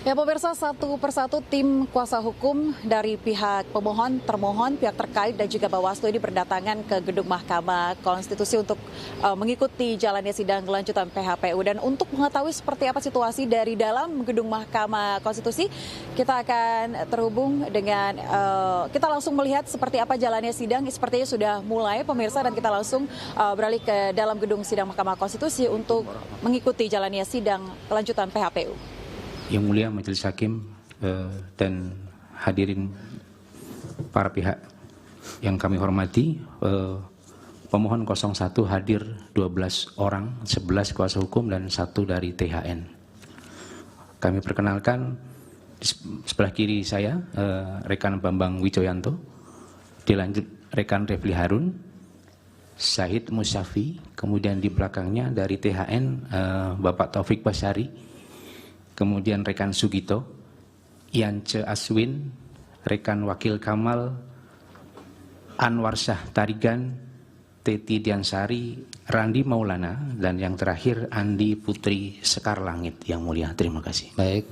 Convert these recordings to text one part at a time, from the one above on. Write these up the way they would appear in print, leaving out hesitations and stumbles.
Ya pemirsa, satu persatu tim kuasa hukum dari pihak pemohon, termohon, pihak terkait dan juga Bawaslu ini berdatangan ke gedung Mahkamah Konstitusi untuk mengikuti jalannya sidang lanjutan PHPU. Dan untuk mengetahui seperti apa situasi dari dalam gedung Mahkamah Konstitusi, kita akan terhubung dengan, kita langsung melihat seperti apa jalannya sidang. Sepertinya sudah mulai pemirsa, dan kita langsung beralih ke dalam gedung sidang Mahkamah Konstitusi untuk mengikuti jalannya sidang lanjutan PHPU. Yang Mulia Majelis Hakim dan hadirin para pihak yang kami hormati, pemohon 01 hadir 12 orang, 11 kuasa hukum dan 1 dari THN. Kami perkenalkan di sebelah kiri saya rekan Bambang Wijoyanto, dilanjut rekan Refli Harun, Syahid Musyafi, kemudian di belakangnya dari THN Bapak Taufik Basyari, kemudian rekan Sugito, Yance Aswin, rekan Wakil Kamal, Anwar Syah Tarigan, Teti Diansari, Randi Maulana, dan yang terakhir Andi Putri Sekarlangit. Yang Mulia, terima kasih. Baik,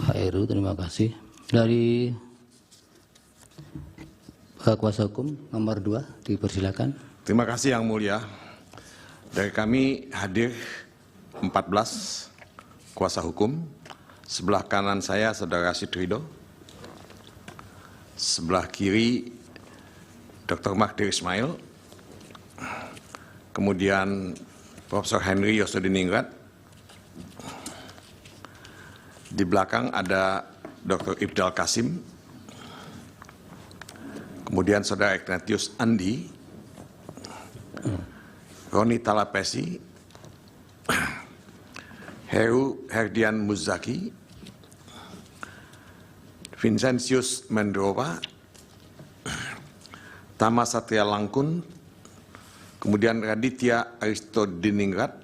Pak Heru, terima kasih. Dari kuasa hukum nomor 2, dipersilakan. Terima kasih Yang Mulia. Dari kami hadir 14 kuasa hukum. Sebelah kanan saya Saudara Rashid Ridho, sebelah kiri Dr. Magdir Ismail, kemudian Profesor Henry Yosodiningrat, di belakang ada Dr. Ibdal Kasim, kemudian Saudara Ignatius Andi, Roni Talapesi, Heru Herdian Muzaki, Vincentius Mendrova, Tama Satria Langkun, kemudian Raditya Aristodiningrat,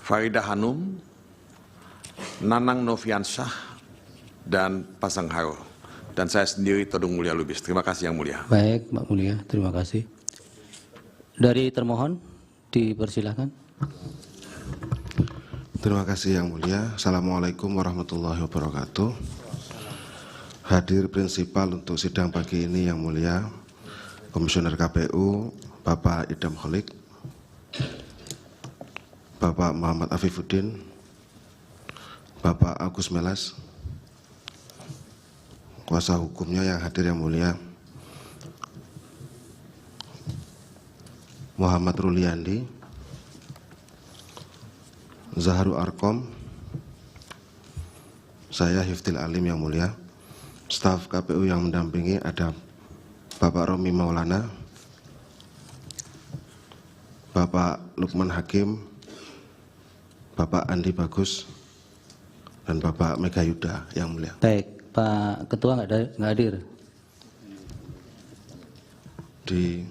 Farida Hanum, Nanang Noviansyah, dan Pasang Haro. Dan saya sendiri Todung Mulya Lubis. Terima kasih Yang Mulia. Baik, Mbak Mulia, terima kasih. Dari termohon, dipersilakan. Terima kasih Yang Mulia. Assalamualaikum warahmatullahi wabarakatuh. Hadir prinsipal untuk sidang pagi ini Yang Mulia, Komisioner KPU Bapak Idam Kholik, Bapak Muhammad Afifuddin, Bapak Agus Melas, kuasa hukumnya yang hadir Yang Mulia, Muhammad Ruliandi, Zaharu Arkom, saya Hifdil Alim Yang Mulia, staf KPU yang mendampingi ada Bapak Romi Maulana, Bapak Lukman Hakim, Bapak Andi Bagus, dan Bapak Megayuda Yang Mulia. Baik, Pak Ketua nggak hadir. Di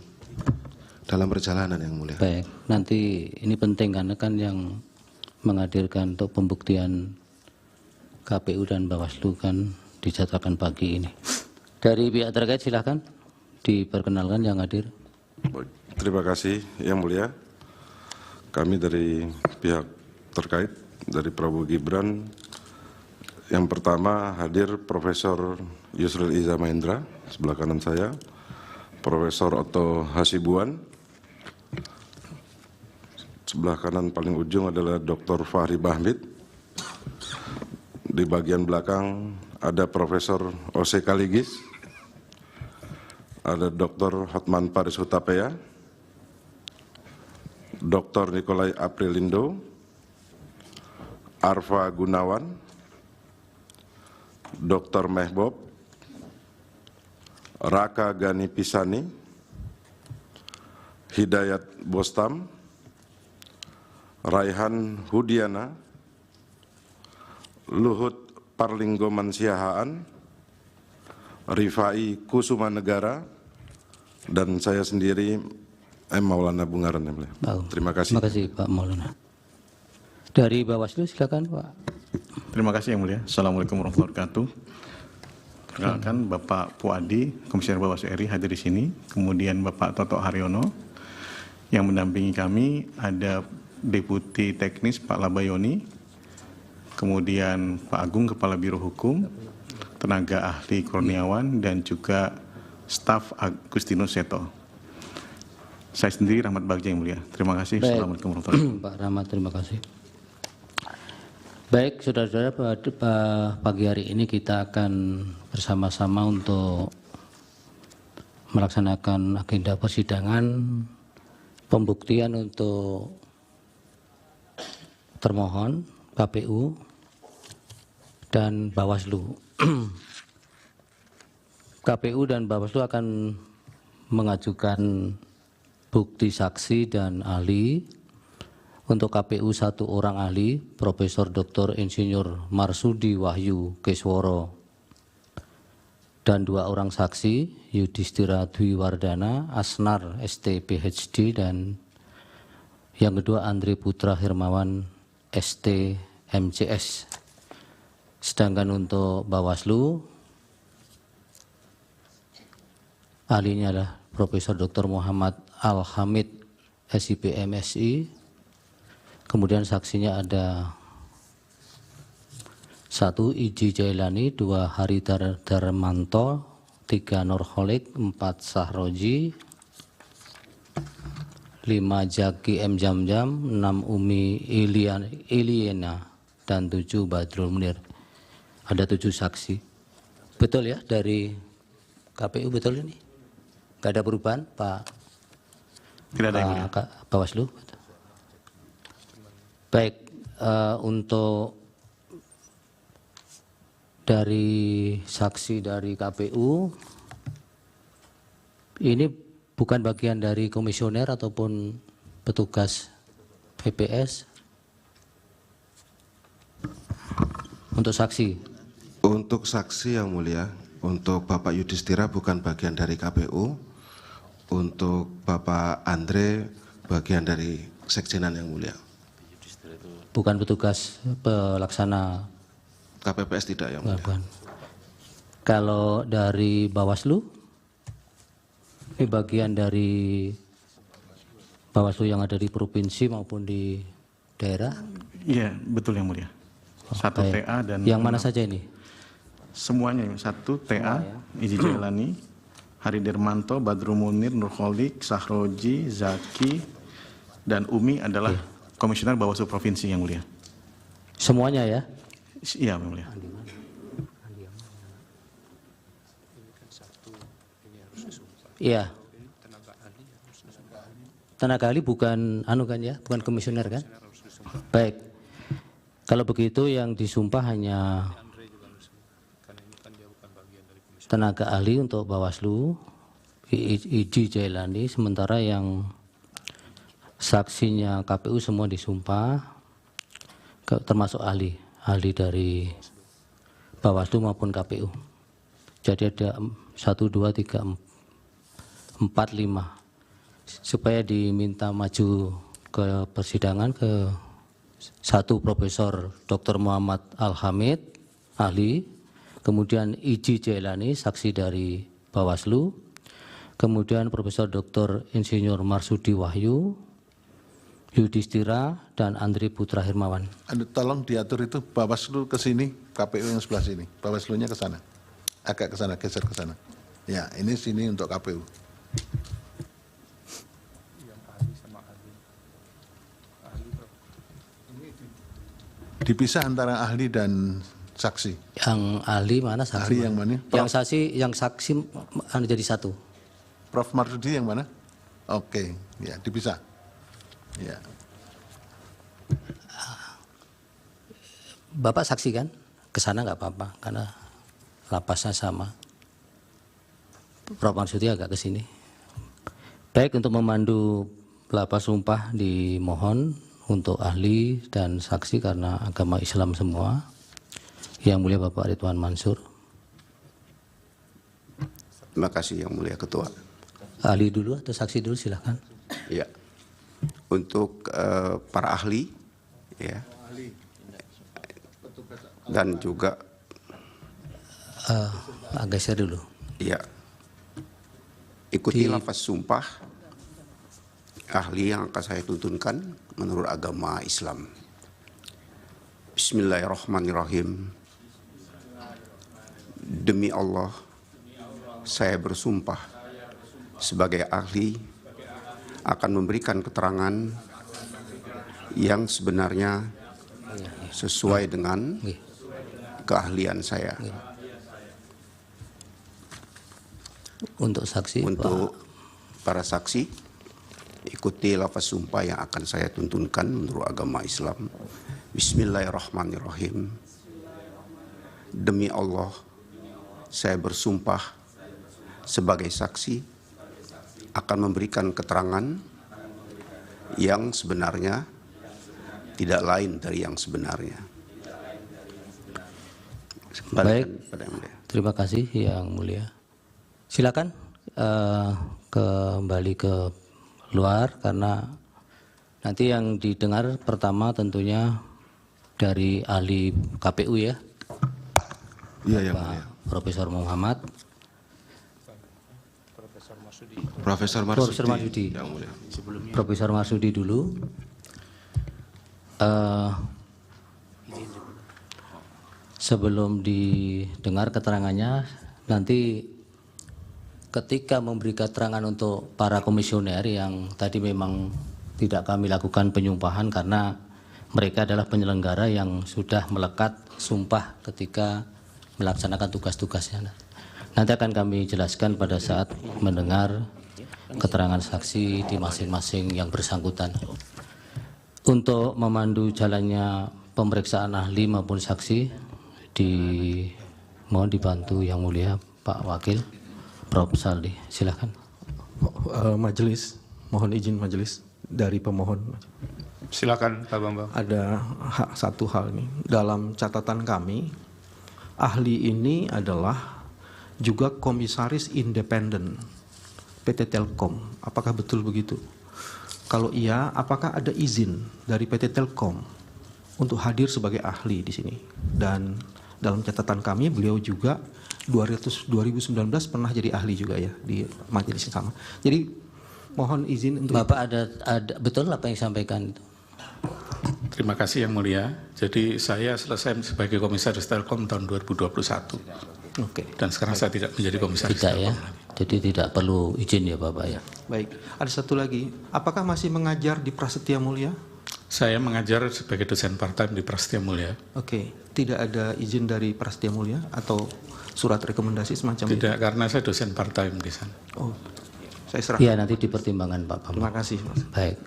dalam perjalanan Yang Mulia. Baik, nanti ini penting karena kan yang menghadirkan untuk pembuktian KPU dan Bawaslu kan dijadwalkan pagi ini. Dari pihak terkait silakan diperkenalkan yang hadir. Terima kasih Yang Mulia. Kami dari pihak terkait dari Prabowo Gibran, yang pertama hadir Profesor Yusril Iza Mahendra, sebelah kanan saya, Profesor Otto Hasibuan, sebelah kanan paling ujung adalah Dr. Fahri Bahmid, di bagian belakang ada Profesor Ose Kaligis, ada Dr. Hotman Paris Hutapea, Dr. Nikolai Aprilindo, Arfa Gunawan, Dr. Mehbob, Raka Gani Pisani, Hidayat Bostam, Raihan Hudiana, Luhut Parlinggoman Siahaan, Rifai Kusuma Negara, dan saya sendiri Maulana Bungaran. Terima kasih. Terima kasih Pak Maulana. Dari Bawaslu silakan Pak. Terima kasih Yang Mulia. Assalamualaikum warahmatullahi wabarakatuh. Perkenalkan Bapak Puadi, Komisioner Bawaslu RI hadir di sini. Kemudian Bapak Toto Haryono. Yang mendampingi kami ada Deputi Teknis Pak Labayoni, kemudian Pak Agung Kepala Biro Hukum, tenaga ahli Kurniawan, dan juga staf Agustinus Seto. Saya sendiri Rahmat Bagja yang mulia. Terima kasih. Baik. Assalamualaikum warahmatullahi wabarakatuh. Pak Rahmat, terima kasih. Baik, saudara-saudara, pada pagi hari ini kita akan bersama-sama untuk melaksanakan agenda persidangan pembuktian untuk termohon KPU dan Bawaslu. KPU dan Bawaslu akan mengajukan bukti saksi dan ahli. Untuk KPU 1 orang ahli, Profesor Dr. Insinyur Marsudi Wahyu Kesworo, dan 2 orang saksi, Yudhistira Dwi Wardana, Asnar ST PhD, dan yang kedua Andre Putra Hermawan ST MCS. Sedangkan untuk Bawaslu, ahlinya adalah Profesor Dr. Muhammad Al-Hamid SIP MSI. Kemudian saksinya ada 1 Iji Jailani, 2 Haridar Darmanto, 3 Nurholik, 4 Sahroji, 5 Jaki M. Jamjam, 6 Umi Iliana, dan 7 Badrul Munir. Ada 7 saksi. Betul ya dari KPU, betul ini? Gak ada perubahan Pak? Tidak ada yang mulia. Bawaslu? Baik, untuk dari saksi dari KPU, ini bukan bagian dari komisioner ataupun petugas PPS. Untuk saksi? Untuk saksi yang mulia, untuk Bapak Yudhistira bukan bagian dari KPU, untuk Bapak Andre bagian dari sekjenan yang mulia. Bukan petugas pelaksana KPPS tidak yang mulia. bukan. Kalau dari Bawaslu, ini bagian dari Bawaslu yang ada di provinsi maupun di daerah. Iya, betul yang mulia. 1 Baik. TA dan Yang mana saja ini? semuanya. 1 TA, Iji Jailani, Hari Dermanto, Badrul Munir, Nurholik, Sahroji, Zaki, dan Umi adalah komisioner Bawaslu Provinsi yang mulia. Semuanya ya? Iya, yang mulia. Iya. Tenaga ahli bukan anu kan ya, bukan komisioner kan? Baik. Kalau begitu yang disumpah hanya tenaga ahli untuk Bawaslu, Iji Jailani, sementara yang saksinya KPU semua disumpah, termasuk ahli dari Bawaslu maupun KPU. Jadi ada 1, 2, 3, 4, 5. Supaya diminta maju ke persidangan ke 1 Profesor Dr. Muhammad Al-Hamid, ahli, kemudian Iji Jailani, saksi dari Bawaslu, kemudian Profesor Dr. Insinyur Marsudi Wahyu, Yudhistira, dan Andre Putra Hermawan. Tolong diatur itu Bawaslu ke sini, KPU yang sebelah sini, Bawaslunya ke sana, agak ke sana, geser ke sana. Ya, ini sini untuk KPU. Dipisah antara ahli dan saksi. Yang ahli mana saksi? Ahli yang mana? Yang saksi jadi 1. Prof. Marsudi yang mana? Oke, ya dipisah. Ya. Bapak saksi kan? Ke sana nggak apa-apa karena lapasnya sama. Prof. Marsudi agak ke sini. Baik, untuk memandu lapas sumpah dimohon untuk ahli dan saksi karena agama Islam semua. Yang mulia Bapak Ridwan Mansur. Terima kasih yang mulia Ketua. Ahli dulu atau saksi dulu silahkan. Ya, untuk para ahli, ya, dan juga agak geser dulu. ya, ikuti lafaz sumpah ahli yang akan saya tuntunkan menurut agama Islam. Bismillahirrahmanirrahim. Demi Allah, saya bersumpah sebagai ahli akan memberikan keterangan yang sebenarnya sesuai dengan keahlian saya. Untuk saksi, Untuk para saksi, ikuti lafaz sumpah yang akan saya tuntunkan menurut agama Islam. Bismillahirrahmanirrahim. Demi Allah, saya bersumpah sebagai saksi akan memberikan keterangan yang sebenarnya tidak lain dari yang sebenarnya. Baik, terima kasih Yang Mulia. Silakan kembali ke luar, karena nanti yang didengar pertama tentunya dari ahli KPU ya. Iya, Yang Mulia. Profesor Muhammad. Profesor Marsudi. Yang Mulia. Profesor Marsudi dulu. Sebelum didengar keterangannya, nanti ketika memberi keterangan untuk para komisioner yang tadi memang tidak kami lakukan penyumpahan karena mereka adalah penyelenggara yang sudah melekat sumpah ketika melaksanakan tugas-tugasnya. Nanti akan kami jelaskan pada saat mendengar keterangan saksi di masing-masing yang bersangkutan. Untuk memandu jalannya pemeriksaan ahli maupun saksi, mohon dibantu Yang Mulia Pak Wakil Prof. Saldi, silakan. Majelis, mohon izin majelis dari pemohon. Silakan Pak Bambang. Ada satu hal nih, dalam catatan kami, ahli ini adalah juga komisaris independen PT Telkom. Apakah betul begitu? Kalau iya, apakah ada izin dari PT Telkom untuk hadir sebagai ahli di sini? Dan dalam catatan kami, beliau juga 2019 pernah jadi ahli juga ya di majelis yang sama. Jadi mohon izin untuk Bapak ada betul apa yang disampaikan itu? Terima kasih Yang Mulia. Jadi saya selesai sebagai komisaris Telkom tahun 2021. Oke. Dan sekarang saya tidak menjadi komisaris Tidak Telkom. ya. Jadi tidak perlu izin ya Bapak ya. Baik. Ada satu lagi. Apakah masih mengajar di Prasetya Mulia? Saya mengajar sebagai dosen part-time di Prasetya Mulia. Oke. Tidak ada izin dari Prasetya Mulia atau surat rekomendasi semacam itu? Tidak, karena saya dosen part-time di sana. Oh, saya serahkan. Iya, nanti dipertimbangkan Pak Bambang. Terima kasih, Mas. Baik.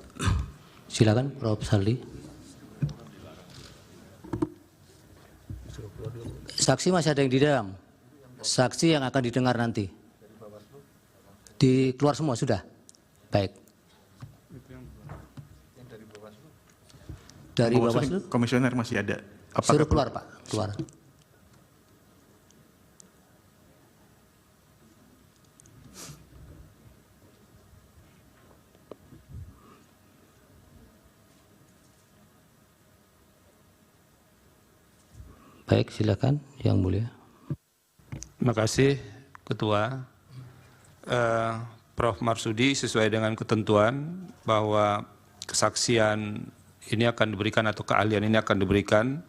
Silakan Prof. Saldi. Saksi masih ada yang di dalam. Saksi yang akan didengar nanti. Keluar semua sudah? Baik. Dari Bawaslu? Komisioner masih ada. Suruh keluar Pak, keluar. Baik, silakan Yang Mulia. Terima kasih Ketua. Prof. Marsudi, sesuai dengan ketentuan bahwa kesaksian ini akan diberikan atau keahlian ini akan diberikan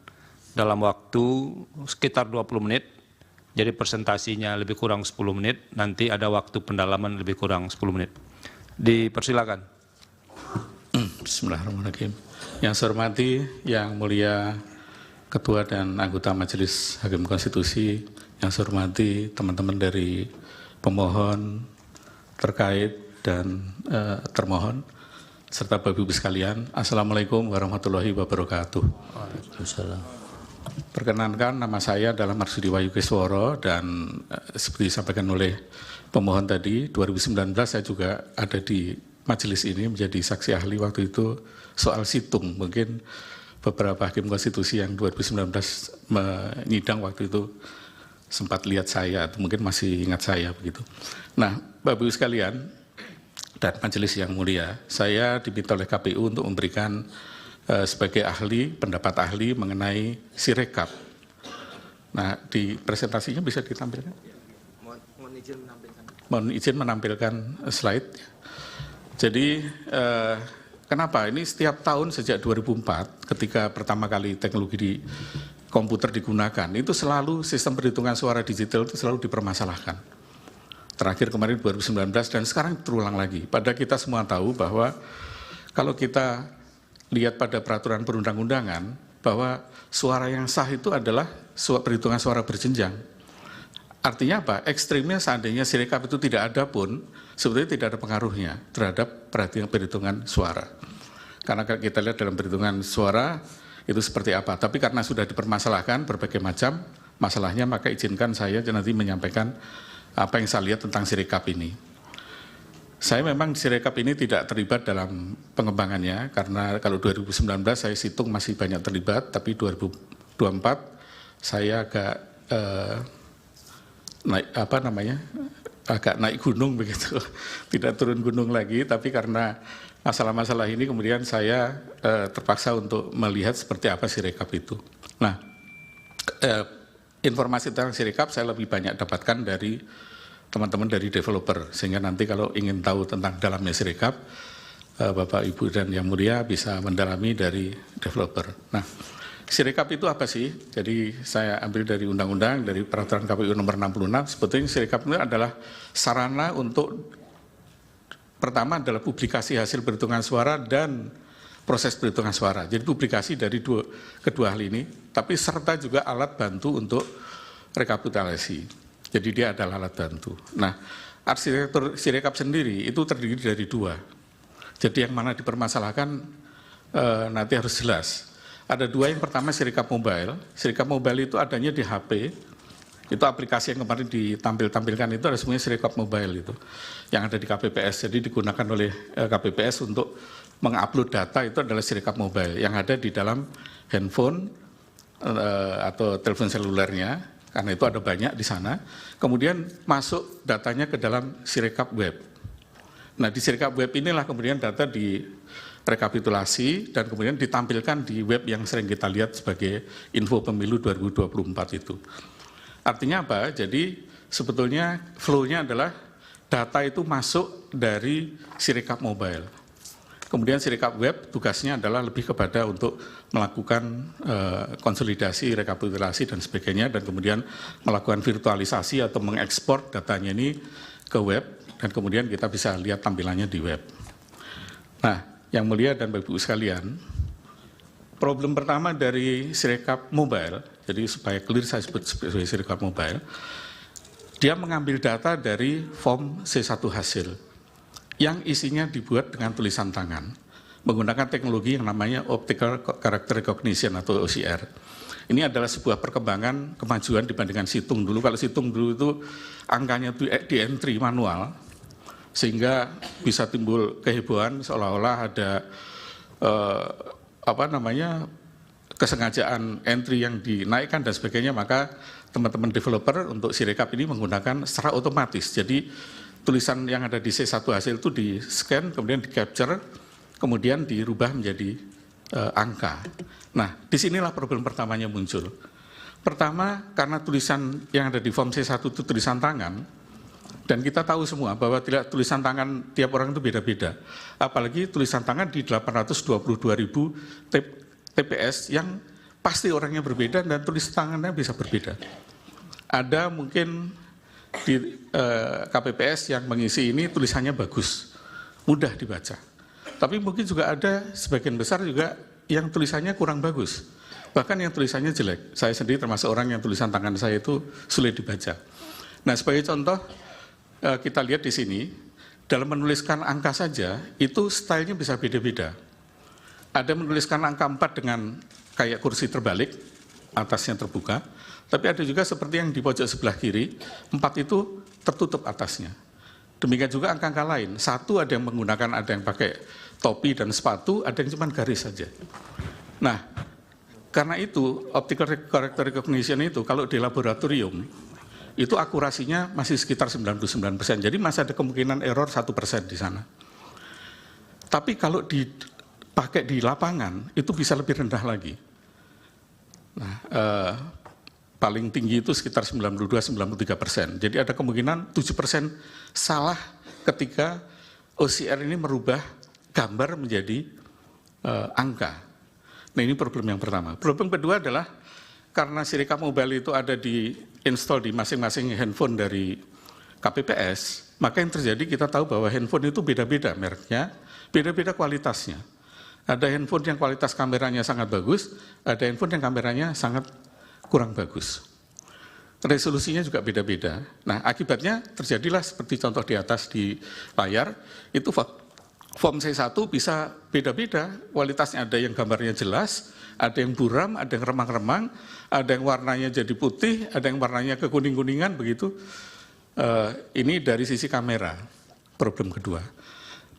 dalam waktu sekitar 20 menit. Jadi presentasinya lebih kurang 10 menit, nanti ada waktu pendalaman lebih kurang 10 menit. Dipersilakan. Bismillahirrahmanirrahim. Yang saya hormati Yang Mulia Ketua dan anggota Majelis Hakim Konstitusi, yang saya hormati teman-teman dari pemohon terkait dan termohon, serta Bapak Ibu sekalian, Assalamualaikum warahmatullahi wabarakatuh. Waalaikumsalam. Perkenankan, nama saya adalah Marsudi Wahyu Kisworo, dan seperti disampaikan oleh pemohon tadi, 2019 saya juga ada di majelis ini menjadi saksi ahli waktu itu soal situng. Mungkin beberapa hakim konstitusi yang 2019 menyidang waktu itu sempat lihat saya, atau mungkin masih ingat saya begitu. Nah, Bapak Ibu sekalian dan majelis yang mulia, saya diminta oleh KPU untuk memberikan sebagai ahli, pendapat ahli mengenai Sirekap. Nah, di presentasinya bisa ditampilkan? Mohon izin menampilkan slide. Jadi Kenapa? Ini setiap tahun sejak 2004 ketika pertama kali teknologi di komputer digunakan, itu selalu sistem perhitungan suara digital itu selalu dipermasalahkan. Terakhir kemarin 2019 dan sekarang terulang lagi. Padahal kita semua tahu bahwa kalau kita lihat pada peraturan perundang-undangan bahwa suara yang sah itu adalah perhitungan suara berjenjang. Artinya apa? Ekstrimnya seandainya Sirekap itu tidak ada pun, sebetulnya tidak ada pengaruhnya terhadap perhitungan suara. Karena kita lihat dalam perhitungan suara itu seperti apa. Tapi karena sudah dipermasalahkan berbagai macam masalahnya, maka izinkan saya nanti menyampaikan apa yang saya lihat tentang Sirekap ini. Saya memang Sirekap ini tidak terlibat dalam pengembangannya, karena kalau 2019 saya hitung masih banyak terlibat, tapi 2024 saya agak agak naik gunung begitu, tidak turun gunung lagi, tapi karena masalah-masalah ini kemudian saya terpaksa untuk melihat seperti apa Sirekap itu. Nah, informasi tentang Sirekap saya lebih banyak dapatkan dari teman-teman dari developer, sehingga nanti kalau ingin tahu tentang dalamnya Sirekap, Bapak, Ibu, dan Yang Mulia bisa mendalami dari developer. Nah, Sirekap itu apa sih? Jadi saya ambil dari undang-undang, dari peraturan KPU nomor 66, sebetulnya Sirekap itu adalah sarana untuk, pertama adalah publikasi hasil perhitungan suara dan proses perhitungan suara. Jadi publikasi dari kedua hal ini, tapi serta juga alat bantu untuk rekapitulasi. Jadi dia adalah alat bantu. Nah, arsitektur Sirekap sendiri itu terdiri dari dua. Jadi yang mana dipermasalahkan nanti harus jelas. Ada dua, yang pertama Sirekap Mobile. Sirekap Mobile itu adanya di HP. Itu aplikasi yang kemarin ditampilkan itu ada semuanya Sirekap Mobile itu. Yang ada di KPPS. Jadi digunakan oleh KPPS untuk mengupload data itu adalah Sirekap Mobile. Yang ada di dalam handphone atau telepon selulernya. Karena itu ada banyak di sana. Kemudian masuk datanya ke dalam Sirekap Web. Nah, di Sirekap Web inilah kemudian data rekapitulasi dan kemudian ditampilkan di web yang sering kita lihat sebagai info pemilu 2024 itu. Artinya apa? Jadi sebetulnya flow-nya adalah data itu masuk dari Sirekap Mobile. Kemudian Sirekap Web tugasnya adalah lebih kepada untuk melakukan konsolidasi, rekapitulasi dan sebagainya, dan kemudian melakukan virtualisasi atau mengekspor datanya ini ke web, dan kemudian kita bisa lihat tampilannya di web. Nah, Yang Mulia dan Bapak Ibu sekalian, problem pertama dari Sirekap Mobile, jadi supaya clear saya sebut sebagai Sirekap Mobile, dia mengambil data dari form C1 hasil yang isinya dibuat dengan tulisan tangan menggunakan teknologi yang namanya Optical Character Recognition atau OCR. Ini adalah sebuah perkembangan kemajuan dibandingkan situng dulu. Kalau situng dulu itu angkanya di entry manual, sehingga bisa timbul kehebohan seolah-olah ada kesengajaan entry yang dinaikkan dan sebagainya. Maka teman-teman developer untuk Sirekap ini menggunakan secara otomatis. Jadi tulisan yang ada di C1 hasil itu di scan, kemudian di capture, kemudian dirubah menjadi angka. Nah, disinilah problem pertamanya muncul. Pertama, karena tulisan yang ada di form C1 itu tulisan tangan, dan kita tahu semua bahwa tulisan tangan tiap orang itu beda-beda. Apalagi tulisan tangan di 822.000 TPS yang pasti orangnya berbeda dan tulisan tangannya bisa berbeda. Ada mungkin di KPPS yang mengisi ini tulisannya bagus, mudah dibaca. Tapi mungkin juga ada sebagian besar juga yang tulisannya kurang bagus. Bahkan yang tulisannya jelek. Saya sendiri termasuk orang yang tulisan tangan saya itu sulit dibaca. Nah, sebagai contoh, kita lihat di sini, dalam menuliskan angka saja, itu stylenya bisa beda-beda. Ada menuliskan angka 4 dengan kayak kursi terbalik, atasnya terbuka, tapi ada juga seperti yang di pojok sebelah kiri, 4 itu tertutup atasnya. Demikian juga angka-angka lain, 1 ada yang menggunakan, ada yang pakai topi dan sepatu, ada yang cuma garis saja. Nah, karena itu, optical character recognition itu, kalau di laboratorium, itu akurasinya masih sekitar 99%. Jadi masih ada kemungkinan error 1% di sana. Tapi kalau dipakai di lapangan, itu bisa lebih rendah lagi. Nah, paling tinggi itu sekitar 92-93%. Jadi ada kemungkinan 7% salah ketika OCR ini merubah gambar menjadi angka. Nah, ini problem yang pertama. Problem kedua adalah karena Sirekap mobile itu ada di install di masing-masing handphone dari KPPS, maka yang terjadi kita tahu bahwa handphone itu beda-beda mereknya, beda-beda kualitasnya. Ada handphone yang kualitas kameranya sangat bagus, ada handphone yang kameranya sangat kurang bagus. Resolusinya juga beda-beda. Nah, akibatnya terjadilah seperti contoh di atas di layar, itu form C1 bisa beda-beda, kualitasnya ada yang gambarnya jelas, ada yang buram, ada yang remang-remang, ada yang warnanya jadi putih, ada yang warnanya kekuning-kuningan, begitu. Ini dari sisi kamera, problem kedua.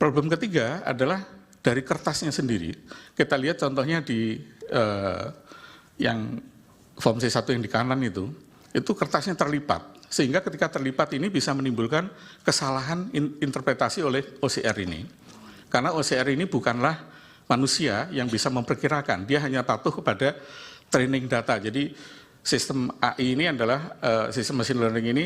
Problem ketiga adalah dari kertasnya sendiri. Kita lihat contohnya di yang form C1 yang di kanan itu kertasnya terlipat. Sehingga ketika terlipat ini bisa menimbulkan kesalahan interpretasi oleh OCR ini. Karena OCR ini bukanlah manusia yang bisa memperkirakan, dia hanya patuh kepada training data. Jadi sistem AI ini adalah, sistem machine learning ini,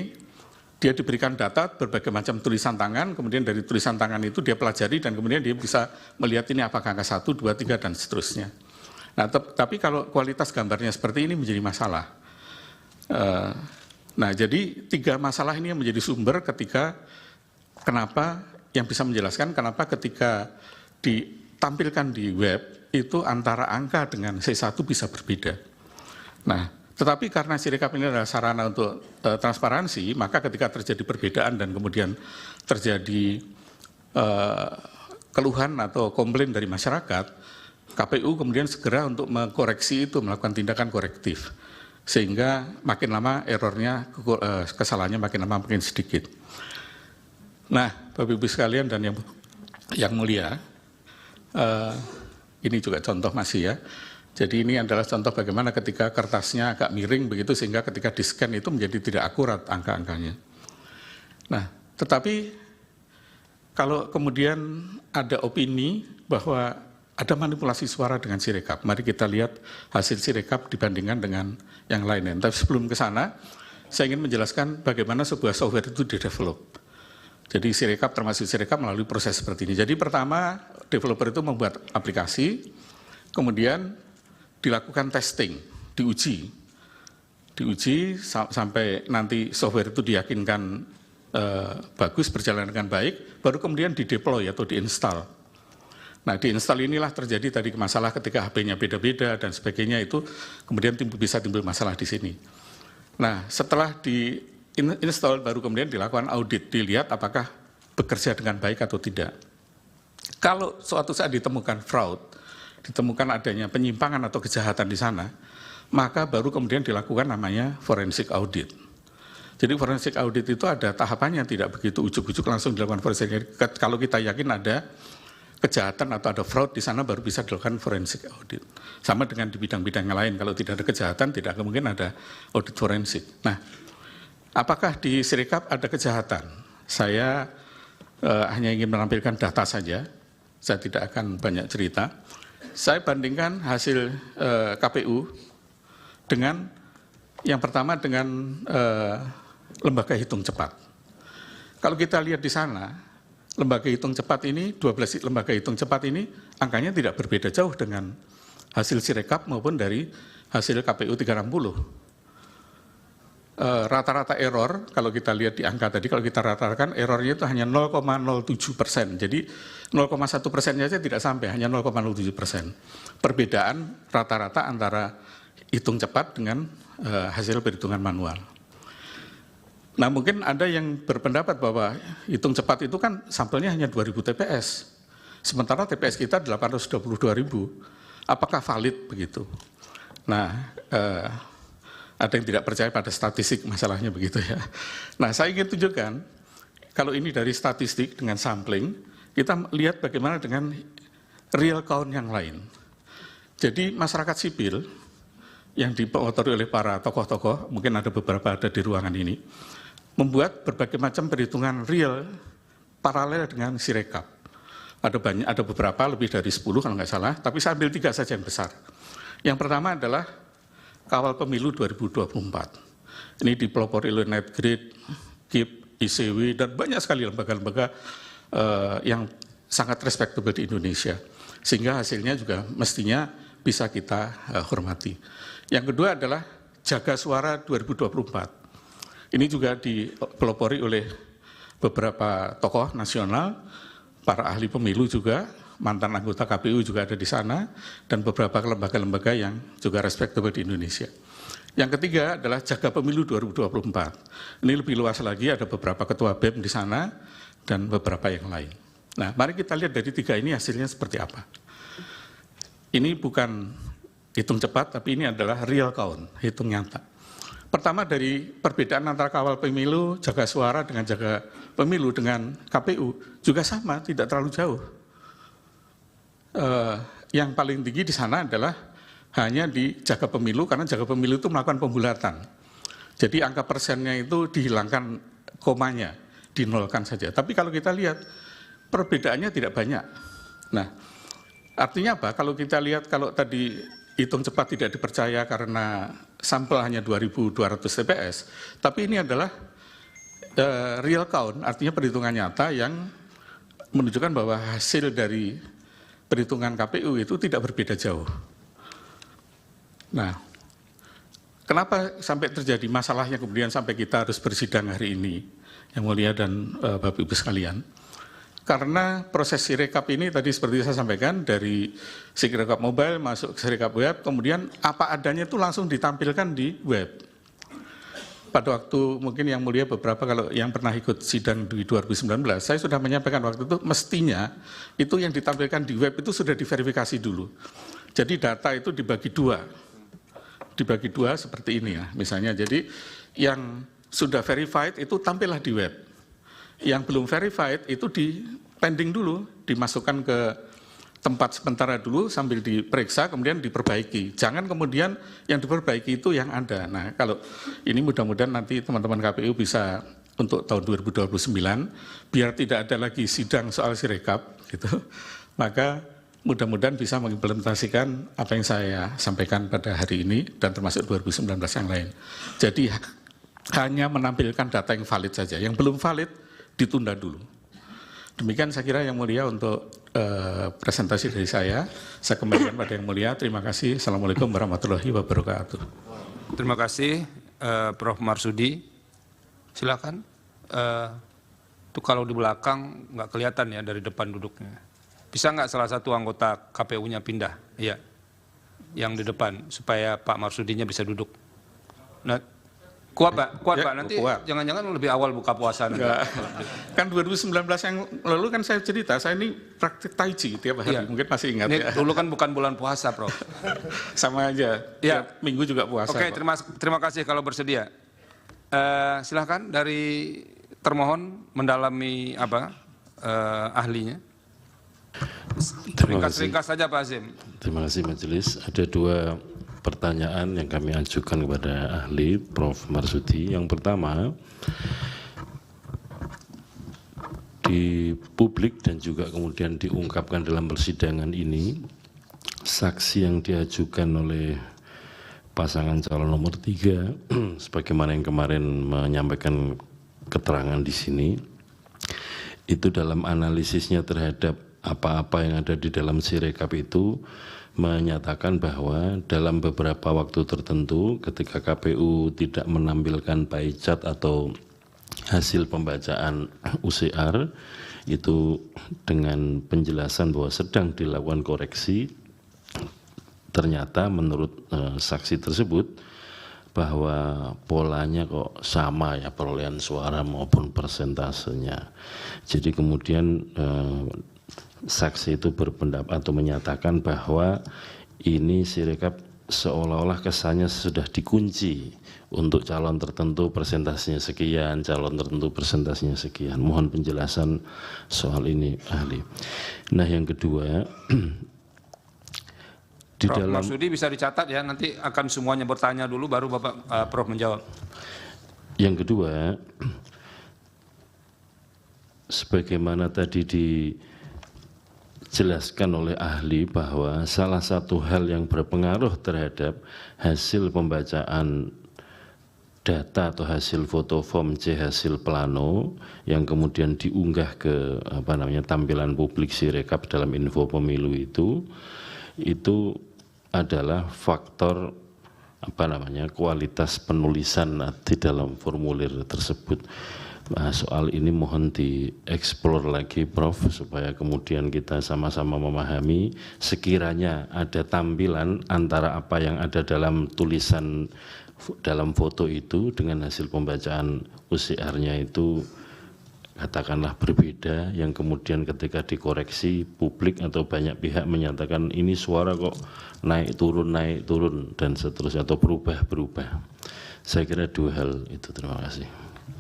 dia diberikan data berbagai macam tulisan tangan, kemudian dari tulisan tangan itu dia pelajari dan kemudian dia bisa melihat ini apakah angka 1, 2, 3, dan seterusnya. Nah, tapi kalau kualitas gambarnya seperti ini menjadi masalah. Nah, jadi 3 masalah ini yang menjadi sumber ketika kenapa yang bisa menjelaskan kenapa ketika ditampilkan di web itu antara angka dengan C1 bisa berbeda. Nah, tetapi karena Sirekap ini adalah sarana untuk transparansi, maka ketika terjadi perbedaan dan kemudian terjadi keluhan atau komplain dari masyarakat, KPU kemudian segera untuk mengkoreksi itu, melakukan tindakan korektif. Sehingga makin lama errornya, kesalahannya makin lama makin sedikit. Nah, Bapak Ibu sekalian dan yang mulia, ini juga contoh masih ya. Jadi ini adalah contoh bagaimana ketika kertasnya agak miring begitu sehingga ketika di-scan itu menjadi tidak akurat angka-angkanya. Nah, tetapi kalau kemudian ada opini bahwa ada manipulasi suara dengan Sirekap, mari kita lihat hasil Sirekap dibandingkan dengan yang lainnya. Tapi sebelum ke sana, saya ingin menjelaskan bagaimana sebuah software itu di-develop. Jadi Sirekap termasuk Sirekap melalui proses seperti ini. Jadi pertama, developer itu membuat aplikasi, kemudian dilakukan testing, diuji sampai nanti software itu diyakinkan bagus, berjalan dengan baik, baru kemudian dideploy atau diinstal. Nah, diinstal inilah terjadi tadi masalah ketika HP-nya beda-beda dan sebagainya, itu kemudian bisa timbul masalah di sini. Nah, setelah diinstal baru kemudian dilakukan audit, dilihat apakah bekerja dengan baik atau tidak. Kalau suatu saat ditemukan fraud, ditemukan adanya penyimpangan atau kejahatan di sana, maka baru kemudian dilakukan namanya forensic audit. Jadi forensic audit itu ada tahapannya, tidak begitu ujuk-ujuk langsung dilakukan forensic audit. Kalau kita yakin ada kejahatan atau ada fraud di sana baru bisa dilakukan forensic audit. Sama dengan di bidang-bidang yang lain, kalau tidak ada kejahatan tidak mungkin ada audit forensik. Nah, apakah di Sirekap ada kejahatan? Saya hanya ingin menampilkan data saja, saya tidak akan banyak cerita. Saya bandingkan hasil KPU dengan yang pertama dengan lembaga hitung cepat. Kalau kita lihat di sana, lembaga hitung cepat ini, 12 lembaga hitung cepat ini, angkanya tidak berbeda jauh dengan hasil Sirekap maupun dari hasil KPU 360. Rata-rata error, kalau kita lihat di angka tadi, kalau kita rata-ratakan errornya itu hanya 0,07%. Jadi 0,1% saja tidak sampai, hanya 0,07%. Perbedaan rata-rata antara hitung cepat dengan hasil perhitungan manual. Nah, mungkin ada yang berpendapat bahwa hitung cepat itu kan sampelnya hanya 2.000 TPS. Sementara TPS kita 822.000. Apakah valid begitu? Nah, ada yang tidak percaya pada statistik, masalahnya begitu ya. Nah, saya ingin tunjukkan, kalau ini dari statistik dengan sampling, kita lihat bagaimana dengan real count yang lain. Jadi masyarakat sipil yang dipotori oleh para tokoh-tokoh, mungkin ada beberapa ada di ruangan ini, membuat berbagai macam perhitungan real paralel dengan Sirekap. Ada beberapa, lebih dari 10 kalau nggak salah, tapi saya ambil 3 saja yang besar. Yang pertama adalah Kawal Pemilu 2024. Ini dipelopori oleh Netgrid, KIP, ICW, dan banyak sekali lembaga-lembaga yang sangat respectable di Indonesia. sehingga hasilnya juga mestinya bisa kita hormati. Yang kedua adalah Jaga Suara 2024. Ini juga dipelopori oleh beberapa tokoh nasional, para ahli pemilu juga, mantan anggota KPU juga ada di sana, dan beberapa lembaga-lembaga yang juga respectable di Indonesia. Yang ketiga adalah Jaga Pemilu 2024. Ini lebih luas lagi, ada beberapa ketua BEM di sana, dan beberapa yang lain. Nah, mari kita lihat dari tiga ini hasilnya seperti apa. Ini bukan hitung cepat, tapi ini adalah real count, hitung nyata. Pertama dari perbedaan antara kawal pemilu, jaga suara dengan jaga pemilu dengan KPU juga sama, tidak terlalu jauh. Yang paling tinggi di sana adalah hanya di jaga pemilu, karena jaga pemilu itu melakukan pembulatan. Jadi angka persennya itu dihilangkan komanya, dinolkan saja. Tapi kalau kita lihat perbedaannya tidak banyak. Nah, artinya apa? Kalau kita lihat, kalau tadi hitung cepat tidak dipercaya karena sampel hanya 2.200 TPS, tapi ini adalah real count, artinya perhitungan nyata yang menunjukkan bahwa hasil dari perhitungan KPU itu tidak berbeda jauh. Nah, kenapa sampai terjadi masalahnya kemudian sampai kita harus bersidang hari ini, Yang Mulia dan Bapak Ibu sekalian? Karena proses Sirekap ini tadi seperti saya sampaikan, dari Sirekap mobile masuk ke Sirekap web, kemudian apa adanya itu langsung ditampilkan di web. Pada waktu mungkin Yang Mulia beberapa kalau yang pernah ikut sidang di 2019, saya sudah menyampaikan waktu itu mestinya itu yang ditampilkan di web itu sudah diverifikasi dulu. Jadi data itu dibagi dua seperti ini ya misalnya. Jadi yang sudah verified itu tampillah di web. Yang belum verified itu di pending dulu, dimasukkan ke tempat sementara dulu sambil diperiksa, kemudian diperbaiki. Jangan kemudian yang diperbaiki itu yang ada. Nah, kalau ini mudah-mudahan nanti teman-teman KPU bisa untuk tahun 2029, biar tidak ada lagi sidang soal Sirekap, gitu. Maka mudah-mudahan bisa mengimplementasikan apa yang saya sampaikan pada hari ini dan termasuk 2019 yang lain. Jadi hanya menampilkan data yang valid saja, yang belum valid ditunda dulu. Demikian saya kira Yang Mulia untuk presentasi dari saya kembalikan pada Yang Mulia. Terima kasih. Assalamualaikum warahmatullahi wabarakatuh. Terima kasih Prof. Marsudi. Silakan. Itu kalau di belakang nggak kelihatan ya dari depan duduknya. Bisa nggak salah satu anggota KPU-nya pindah? Iya. Yang di depan supaya Pak Marsudinya bisa duduk. Nah, kuat Pak, nanti jangan-jangan lebih awal buka puasa. Kan 2019 yang lalu kan saya cerita, saya ini praktik tai chi tiap hari, mungkin masih ingat ini ya. Dulu kan bukan bulan puasa, Prof. Sama aja, tiap minggu juga puasa. Oke, terima kasih kalau bersedia. Silahkan dari termohon mendalami ahlinya. Ringkas saja Pak Azim. Terima kasih Majelis. Ada dua pertanyaan yang kami ajukan kepada ahli Prof. Marsudi. Yang pertama, di publik dan juga kemudian diungkapkan dalam persidangan ini, saksi yang diajukan oleh pasangan calon nomor 3, sebagaimana yang kemarin menyampaikan keterangan di sini, itu dalam analisisnya terhadap apa-apa yang ada di dalam Sirekap itu menyatakan bahwa dalam beberapa waktu tertentu ketika KPU tidak menampilkan pie chart atau hasil pembacaan UCR itu dengan penjelasan bahwa sedang dilakukan koreksi, ternyata menurut saksi tersebut bahwa polanya kok sama ya perolehan suara maupun persentasenya. Jadi kemudian saksi itu berpendapat atau menyatakan bahwa ini Sirekap seolah-olah kesannya sudah dikunci untuk calon tertentu presentasinya sekian, calon tertentu presentasinya sekian. Mohon penjelasan soal ini ahli. Nah yang kedua, di Prof. dalam Marsudi bisa dicatat ya, nanti akan semuanya bertanya dulu baru Bapak Prof menjawab. Yang kedua, sebagaimana tadi dijelaskan oleh ahli bahwa salah satu hal yang berpengaruh terhadap hasil pembacaan data atau hasil foto form C hasil plano yang kemudian diunggah ke tampilan publik Sirekap dalam info pemilu itu adalah faktor kualitas penulisan di dalam formulir tersebut. Nah, soal ini mohon dieksplor lagi Prof, supaya kemudian kita sama-sama memahami sekiranya ada tampilan antara apa yang ada dalam tulisan dalam foto itu dengan hasil pembacaan UCR-nya itu katakanlah berbeda, yang kemudian ketika dikoreksi publik atau banyak pihak menyatakan ini suara kok naik turun dan seterusnya atau berubah. Saya kira dua hal itu. Terima kasih.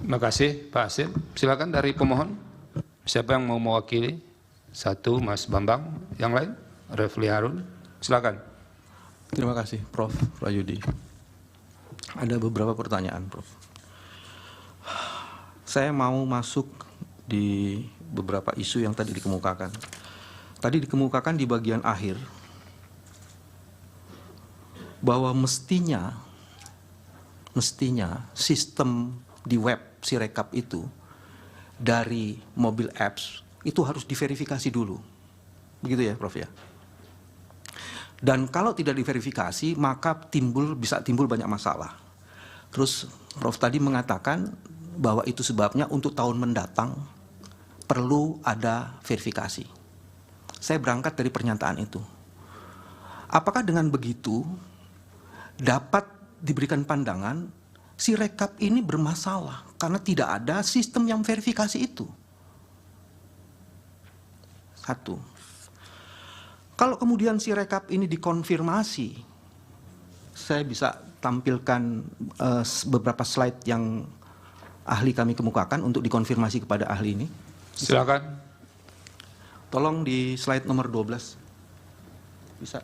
Terima kasih Pak Hasim. Silakan dari pemohon. Siapa yang mau mewakili? Satu Mas Bambang, yang lain Refli Harun. Silakan. Terima kasih Prof. Prayudi. Ada beberapa pertanyaan, Prof. Saya mau masuk di beberapa isu yang tadi dikemukakan. Tadi dikemukakan di bagian akhir bahwa mestinya sistem di web Sirekap itu dari mobil apps itu harus diverifikasi dulu. Begitu ya, Prof ya? Dan kalau tidak diverifikasi, maka bisa timbul banyak masalah. Terus Prof tadi mengatakan bahwa itu sebabnya untuk tahun mendatang perlu ada verifikasi. Saya berangkat dari pernyataan itu. Apakah dengan begitu dapat diberikan pandangan Sirekap ini bermasalah karena tidak ada sistem yang verifikasi itu? Satu. Kalau kemudian Sirekap ini dikonfirmasi, saya bisa tampilkan beberapa slide yang ahli kami kemukakan untuk dikonfirmasi kepada ahli ini. Silakan. Tolong di slide nomor 12. Bisa.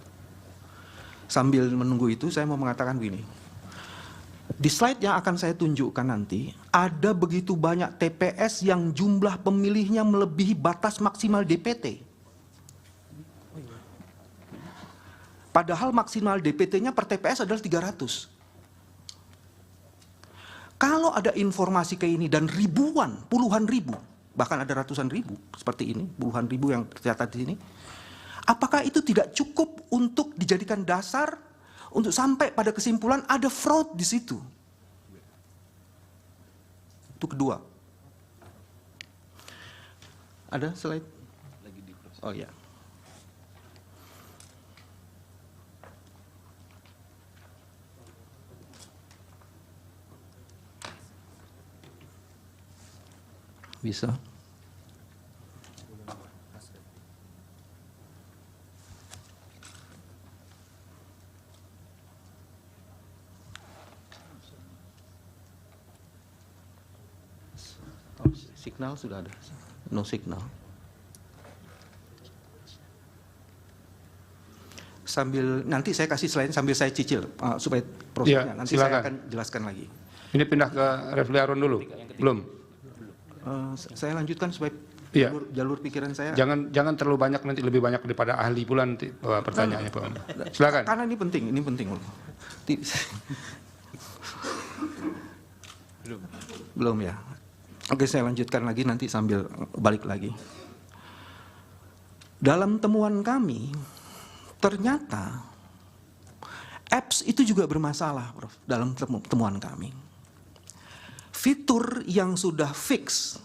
Sambil menunggu itu saya mau mengatakan begini. Di slide yang akan saya tunjukkan nanti, ada begitu banyak TPS yang jumlah pemilihnya melebihi batas maksimal DPT. Padahal maksimal DPT-nya per TPS adalah 300. Kalau ada informasi kayak ini dan ribuan, puluhan ribu, bahkan ada ratusan ribu seperti ini, puluhan ribu yang tercatat di sini, apakah itu tidak cukup untuk dijadikan dasar untuk sampai pada kesimpulan ada fraud di situ? Itu kedua. Ada slide? Oh ya. Bisa. Signal sudah ada. No signal. Sambil nanti saya kasih slide sambil saya cicil supaya prosesnya. Nanti silakan. Saya akan jelaskan lagi. Ini pindah ke Refli Harun dulu. Belum. Saya lanjutkan supaya jalur pikiran saya. Jangan terlalu banyak, nanti lebih banyak daripada ahli pula nanti pertanyaannya Pak. Silakan. Karena ini penting. Belum ya. Oke, saya lanjutkan lagi nanti sambil balik lagi. Dalam temuan kami, ternyata apps itu juga bermasalah, Prof, dalam temuan kami. Fitur yang sudah fix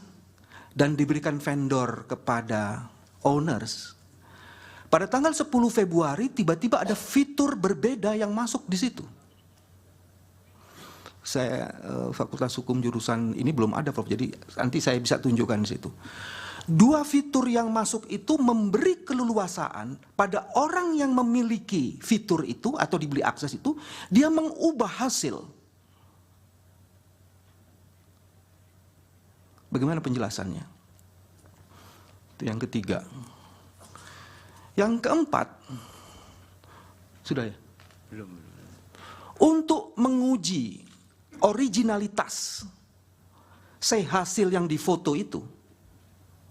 dan diberikan vendor kepada owners, pada tanggal 10 Februari tiba-tiba ada fitur berbeda yang masuk di situ. Saya Fakultas Hukum jurusan ini belum ada, Prof, jadi nanti saya bisa tunjukkan di situ. Dua fitur yang masuk itu memberi keleluasaan pada orang yang memiliki fitur itu atau diberi akses itu, dia mengubah hasil. Bagaimana penjelasannya? Itu yang ketiga. Yang keempat, sudah ya? Belum. Untuk menguji originalitas hasil yang difoto itu,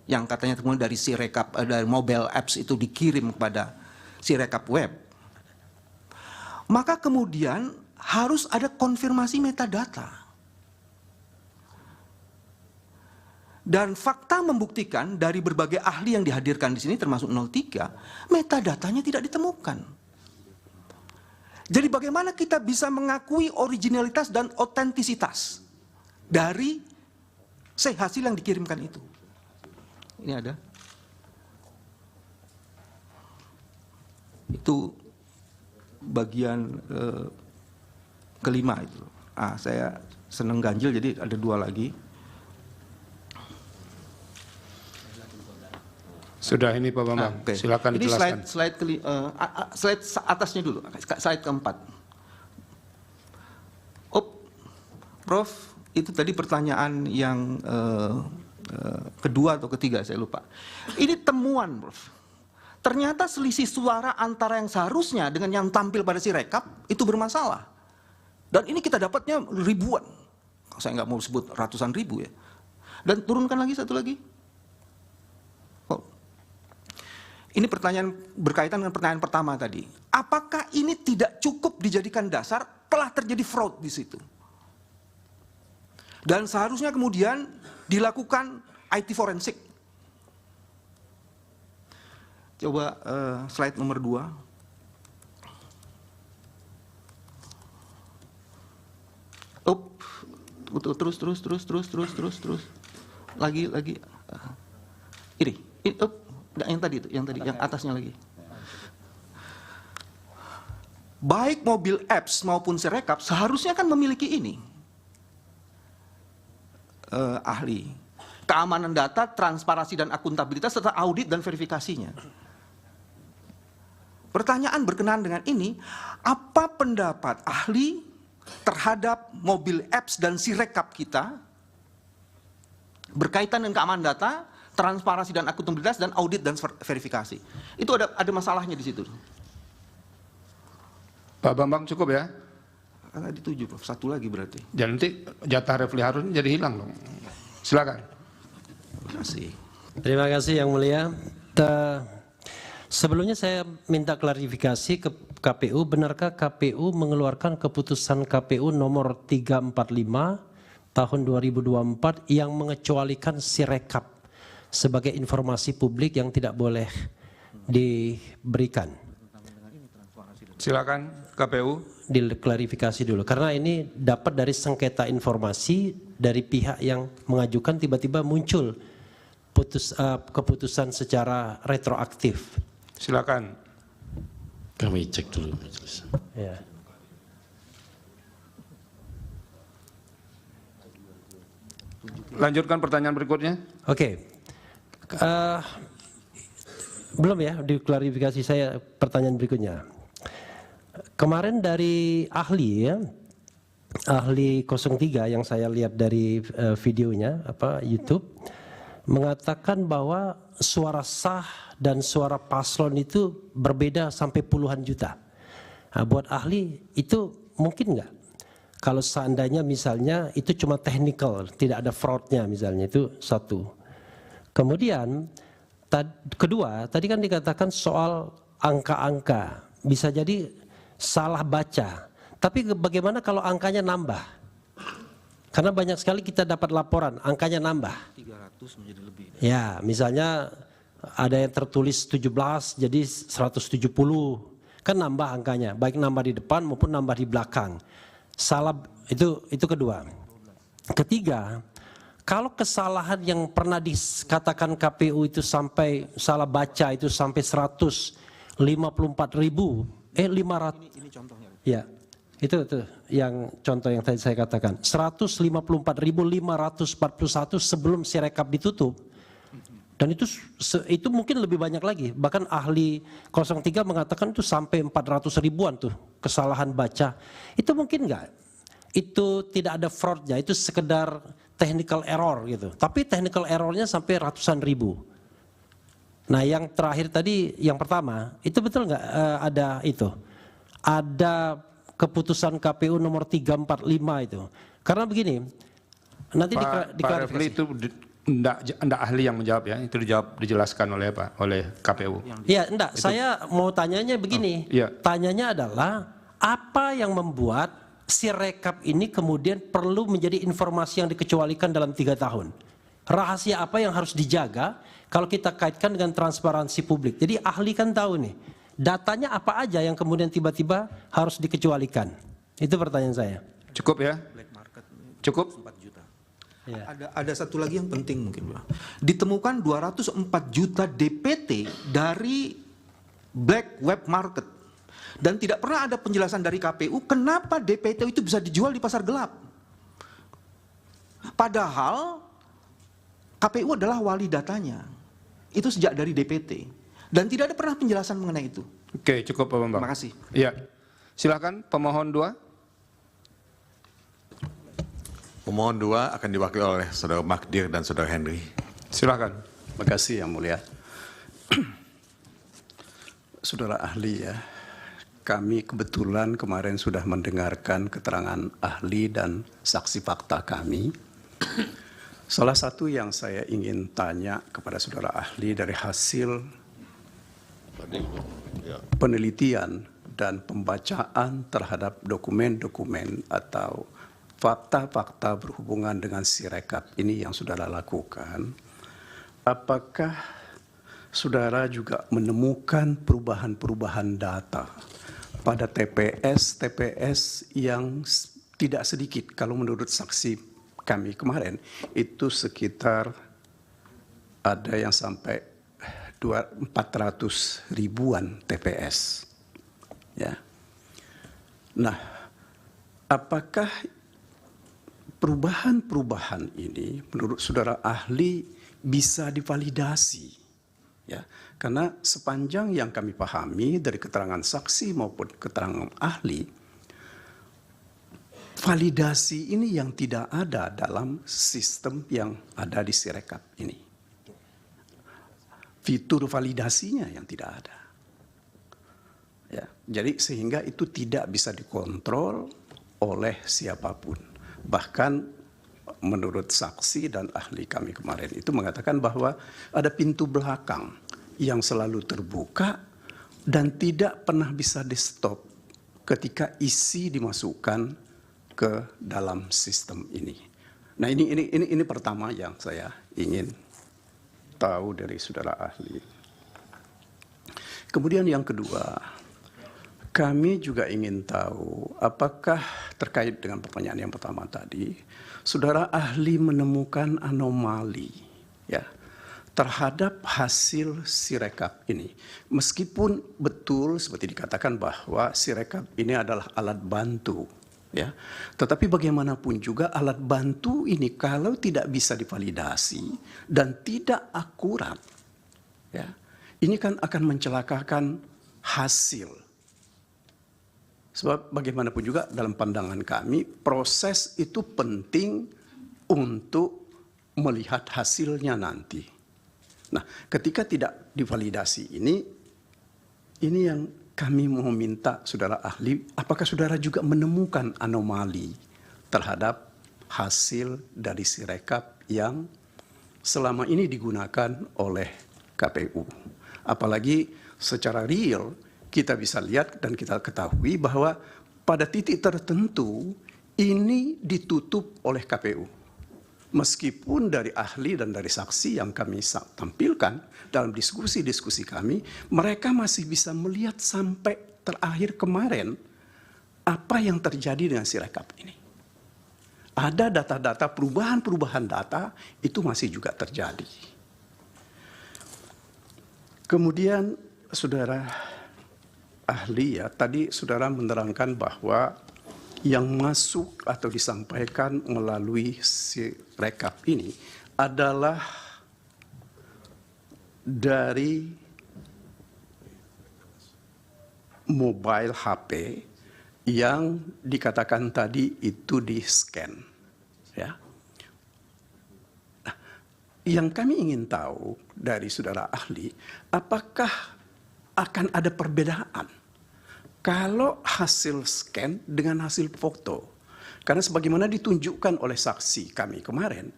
yang katanya kemudian dari Sirekap, dari mobile apps itu dikirim kepada Sirekap web, maka kemudian harus ada konfirmasi metadata. Dan fakta membuktikan dari berbagai ahli yang dihadirkan di sini termasuk 03, metadatanya tidak ditemukan. Jadi bagaimana kita bisa mengakui originalitas dan otentisitas dari hasil yang dikirimkan itu? Ini ada. Itu bagian kelima itu. Saya seneng ganjil jadi ada 2 lagi. Sudah ini Pak Bambang, silakan ini dijelaskan. slide atasnya dulu, slide keempat. Prof, itu tadi pertanyaan yang kedua atau ketiga, saya lupa. Ini temuan, Prof. Ternyata selisih suara antara yang seharusnya dengan yang tampil pada Sirekap itu bermasalah. Dan ini kita dapatnya ribuan. Saya nggak mau sebut ratusan ribu ya. Dan turunkan lagi satu lagi. Ini pertanyaan berkaitan dengan pertanyaan pertama tadi. Apakah ini tidak cukup dijadikan dasar telah terjadi fraud di situ? Dan seharusnya kemudian dilakukan IT forensik. Coba slide nomor 2. Terus. Lagi. Ini, yang atasnya lagi. Baik mobil apps maupun Sirekap seharusnya kan memiliki ini. Ahli. Keamanan data, transparansi dan akuntabilitas serta audit dan verifikasinya. Pertanyaan berkenaan dengan ini, apa pendapat ahli terhadap mobil apps dan Sirekap kita berkaitan dengan keamanan data, transparansi dan akuntabilitas dan audit dan verifikasi. Itu ada masalahnya di situ. Pak Bambang cukup ya? Karena di 7, Prof. Satu lagi berarti. Jadi nanti jatah Refli Harun jadi hilang dong. Silakan. Terima kasih. Terima kasih Yang Mulia. Sebelumnya saya minta klarifikasi ke KPU, benarkah KPU mengeluarkan keputusan KPU nomor 345 tahun 2024 yang mengecualikan Sirekap sebagai informasi publik yang tidak boleh diberikan? Silakan KPU. Diklarifikasi dulu, karena ini dapat dari sengketa informasi dari pihak yang mengajukan tiba-tiba muncul keputusan secara retroaktif. Silakan. Kami cek dulu. Ya. Lanjutkan pertanyaan berikutnya. Oke. Belum ya diklarifikasi saya pertanyaan berikutnya. Kemarin dari ahli ya, ahli 03 yang saya lihat dari videonya YouTube mengatakan bahwa suara sah dan suara paslon itu berbeda sampai puluhan juta. Nah, buat ahli itu mungkin nggak? Kalau seandainya misalnya itu cuma technical, tidak ada fraudnya misalnya, itu satu. Kemudian kedua, tadi kan dikatakan soal angka-angka, bisa jadi salah baca. Tapi bagaimana kalau angkanya nambah? Karena banyak sekali kita dapat laporan, angkanya nambah. 300 menjadi lebih. Ya, misalnya ada yang tertulis 17 jadi 170. Kan nambah angkanya, baik nambah di depan maupun nambah di belakang. Salah itu kedua. Ketiga, kalau kesalahan yang pernah dikatakan KPU itu sampai salah baca itu sampai 154.000, 500. Ini contohnya. Ya. Itu yang contoh yang tadi saya katakan. 154.541 sebelum Sirekap ditutup. Dan itu mungkin lebih banyak lagi. Bahkan ahli 03 mengatakan itu sampai 400 ribuan tuh kesalahan baca. Itu mungkin enggak? Itu tidak ada fraudnya, itu sekedar technical error gitu. Tapi technical errornya sampai ratusan ribu. Nah yang terakhir tadi, yang pertama, itu betul enggak ada itu? Ada keputusan KPU nomor 345 itu. Karena begini, nanti Pak Refli itu enggak ahli yang menjawab ya, itu dijelaskan oleh KPU. Iya, enggak, saya mau tanyanya begini. Iya. Tanyanya adalah apa yang membuat Sirekap ini kemudian perlu menjadi informasi yang dikecualikan dalam 3 tahun? rahasia apa yang harus dijaga kalau kita kaitkan dengan transparansi publik. Jadi ahli kan tahu nih, datanya apa aja yang kemudian tiba-tiba harus dikecualikan. Itu pertanyaan saya. Cukup ya? Cukup? Ada satu lagi yang penting mungkin, Pak. Ditemukan 204 juta DPT dari black web market. Dan tidak pernah ada penjelasan dari KPU kenapa DPT itu bisa dijual di pasar gelap. Padahal KPU adalah wali datanya. Itu sejak dari DPT. Dan tidak ada pernah penjelasan mengenai itu. Oke, cukup Pak Bambang. Terima kasih. Iya. Silakan pemohon 2. Pemohon 2 akan diwakili oleh Saudara Magdir dan Saudara Henry. Silakan. Terima kasih Yang Mulia. Saudara ahli ya, kami kebetulan kemarin sudah mendengarkan keterangan ahli dan saksi fakta kami. Salah satu yang saya ingin tanya kepada saudara ahli dari hasil penelitian dan pembacaan terhadap dokumen-dokumen atau fakta-fakta berhubungan dengan Sirekap ini yang saudara lakukan, apakah saudara juga menemukan perubahan-perubahan data pada TPS yang tidak sedikit, kalau menurut saksi kami kemarin, itu sekitar ada yang sampai 400 ribuan TPS. Ya. Nah, apakah perubahan-perubahan ini menurut saudara ahli bisa divalidasi? Ya, karena sepanjang yang kami pahami dari keterangan saksi maupun keterangan ahli, validasi ini yang tidak ada dalam sistem yang ada di Sirekap ini. Fitur validasinya yang tidak ada. Ya, jadi sehingga itu tidak bisa dikontrol oleh siapapun. Bahkan menurut saksi dan ahli kami kemarin itu mengatakan bahwa ada pintu belakang yang selalu terbuka dan tidak pernah bisa di-stop ketika isi dimasukkan ke dalam sistem ini. Nah, ini pertama yang saya ingin tahu dari saudara ahli. Kemudian yang kedua, kami juga ingin tahu apakah terkait dengan pertanyaan yang pertama tadi, saudara ahli menemukan anomali ya terhadap hasil Sirekap ini. Meskipun betul seperti dikatakan bahwa Sirekap ini adalah alat bantu ya. Tetapi bagaimanapun juga alat bantu ini kalau tidak bisa divalidasi dan tidak akurat ya, ini kan akan mencelakakan hasil. Sebab bagaimanapun juga dalam pandangan kami, proses itu penting untuk melihat hasilnya nanti. Nah, ketika tidak divalidasi ini yang kami mau minta saudara ahli, apakah saudara juga menemukan anomali terhadap hasil dari Sirekap yang selama ini digunakan oleh KPU. Apalagi secara real, kita bisa lihat dan kita ketahui bahwa pada titik tertentu ini ditutup oleh KPU. Meskipun dari ahli dan dari saksi yang kami tampilkan dalam diskusi-diskusi kami, mereka masih bisa melihat sampai terakhir kemarin apa yang terjadi dengan Sirekap ini. Ada data-data, perubahan-perubahan data itu masih juga terjadi. Kemudian saudara ahli ya, tadi saudara menerangkan bahwa yang masuk atau disampaikan melalui Sirekap ini adalah dari mobile HP yang dikatakan tadi itu di-scan. Ya. Nah, yang kami ingin tahu dari saudara ahli, apakah akan ada perbedaan kalau hasil scan dengan hasil foto? Karena sebagaimana ditunjukkan oleh saksi kami kemarin,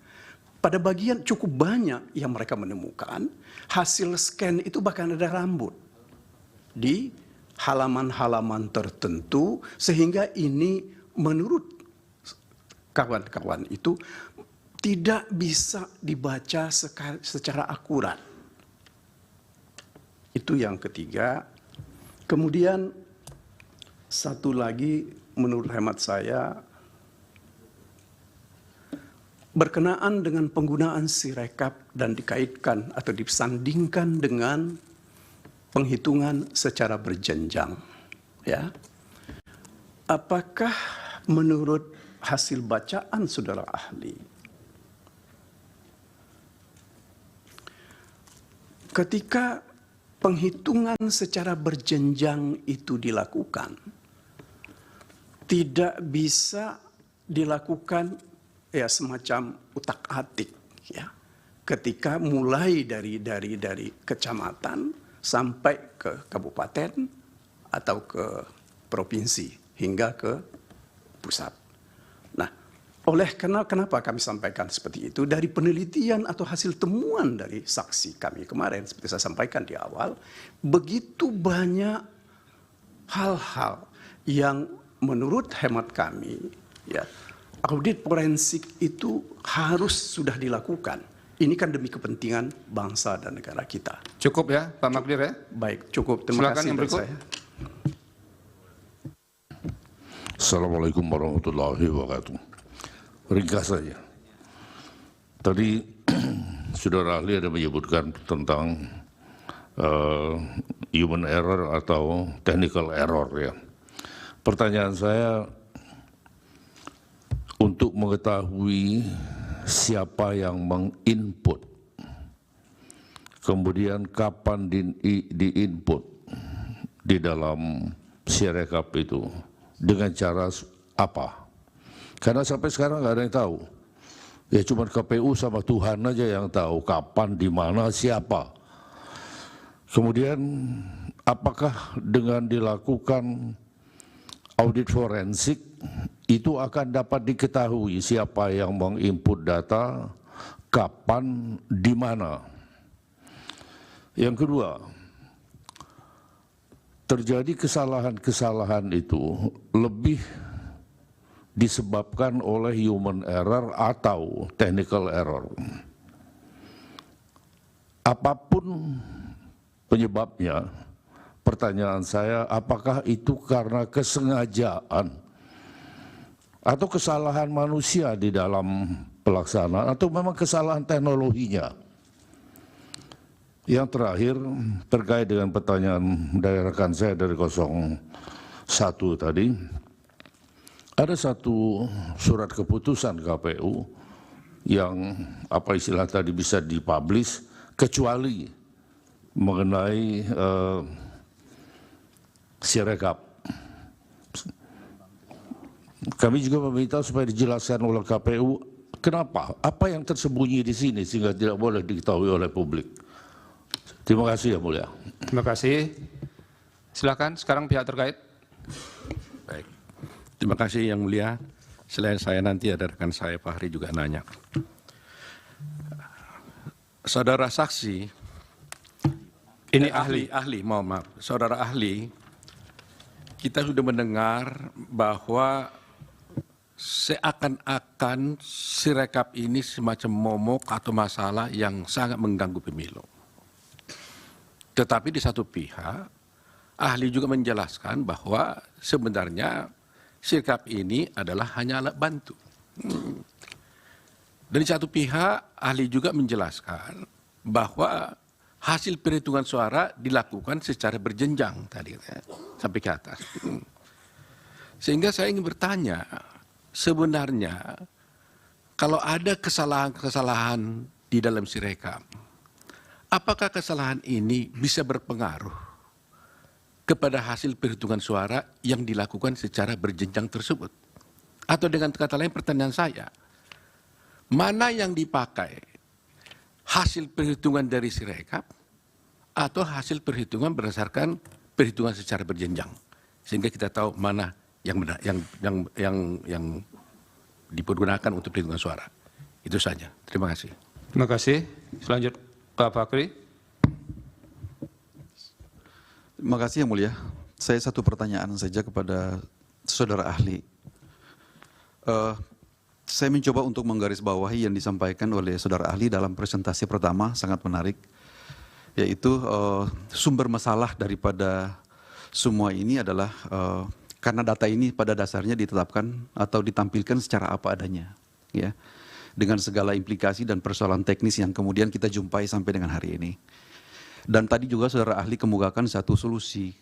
pada bagian cukup banyak yang mereka menemukan, hasil scan itu bahkan ada rambut di halaman-halaman tertentu, sehingga ini menurut kawan-kawan itu tidak bisa dibaca secara akurat. Itu yang ketiga. Kemudian satu lagi menurut hemat saya, berkenaan dengan penggunaan Sirekap dan dikaitkan atau disandingkan dengan penghitungan secara berjenjang. Ya. Apakah menurut hasil bacaan saudara ahli, ketika penghitungan secara berjenjang itu dilakukan, tidak bisa dilakukan ya semacam utak-atik, ya, ketika mulai dari kecamatan sampai ke kabupaten atau ke provinsi hingga ke pusat. Nah, kenapa kami sampaikan seperti itu? Dari penelitian atau hasil temuan dari saksi kami kemarin, seperti saya sampaikan di awal, begitu banyak hal-hal yang menurut hemat kami, ya, audit forensik itu harus sudah dilakukan. Ini kan demi kepentingan bangsa dan negara kita. Cukup ya, Pak Magdir ya? Baik, cukup. Terima Silakan kasih yang berikut. saya. Assalamualaikum warahmatullahi wabarakatuh. Ringkas saja. Tadi saudara ahli ada menyebutkan tentang human error atau technical error ya. Pertanyaan saya, untuk mengetahui siapa yang menginput, kemudian kapan diinput di dalam Sirekap itu, dengan cara apa? Karena sampai sekarang nggak ada yang tahu. Ya cuma KPU sama Tuhan aja yang tahu kapan, di mana, siapa. Kemudian apakah dengan dilakukan audit forensik itu akan dapat diketahui siapa yang menginput data, kapan, di mana. Yang kedua, terjadi kesalahan-kesalahan itu lebih disebabkan oleh human error atau technical error. Apapun penyebabnya, pertanyaan saya, apakah itu karena kesengajaan atau kesalahan manusia di dalam pelaksanaan atau memang kesalahan teknologinya? Yang terakhir, terkait dengan pertanyaan dari rekan saya dari 01 tadi, ada satu surat keputusan KPU yang apa istilah tadi bisa dipublish kecuali mengenai Sirekap. Kami juga meminta supaya dijelaskan oleh KPU kenapa, apa yang tersembunyi di sini sehingga tidak boleh diketahui oleh publik. Terima kasih yang mulia. Terima kasih. Silakan sekarang pihak terkait. Baik. Terima kasih yang mulia. Selain saya nanti ada rekan saya Fahri juga nanya. Saudara saksi, ini ahli, mohon maaf. Saudara ahli, kita sudah mendengar bahwa seakan-akan Sirekap ini semacam momok atau masalah yang sangat mengganggu pemilu. Tetapi di satu pihak, ahli juga menjelaskan bahwa sebenarnya Sirekap ini adalah hanya alat bantu. Dan di satu pihak, ahli juga menjelaskan bahwa hasil perhitungan suara dilakukan secara berjenjang tadi sampai ke atas. Sehingga saya ingin bertanya, sebenarnya kalau ada kesalahan-kesalahan di dalam Sirekap, apakah kesalahan ini bisa berpengaruh kepada hasil perhitungan suara yang dilakukan secara berjenjang tersebut? Atau dengan kata lain pertanyaan saya, mana yang dipakai? Hasil perhitungan dari Sirekap atau hasil perhitungan berdasarkan perhitungan secara berjenjang? Sehingga kita tahu mana yang benar, yang dipergunakan untuk perhitungan suara. Itu saja. Terima kasih. Terima kasih. Selanjutnya Pak Fakri. Terima kasih yang mulia. Saya satu pertanyaan saja kepada saudara ahli. Saya mencoba untuk menggarisbawahi yang disampaikan oleh saudara ahli dalam presentasi pertama, sangat menarik, yaitu sumber masalah daripada semua ini adalah karena data ini pada dasarnya ditetapkan atau ditampilkan secara apa adanya, ya, dengan segala implikasi dan persoalan teknis yang kemudian kita jumpai sampai dengan hari ini. Dan tadi juga saudara ahli kemukakan satu solusi,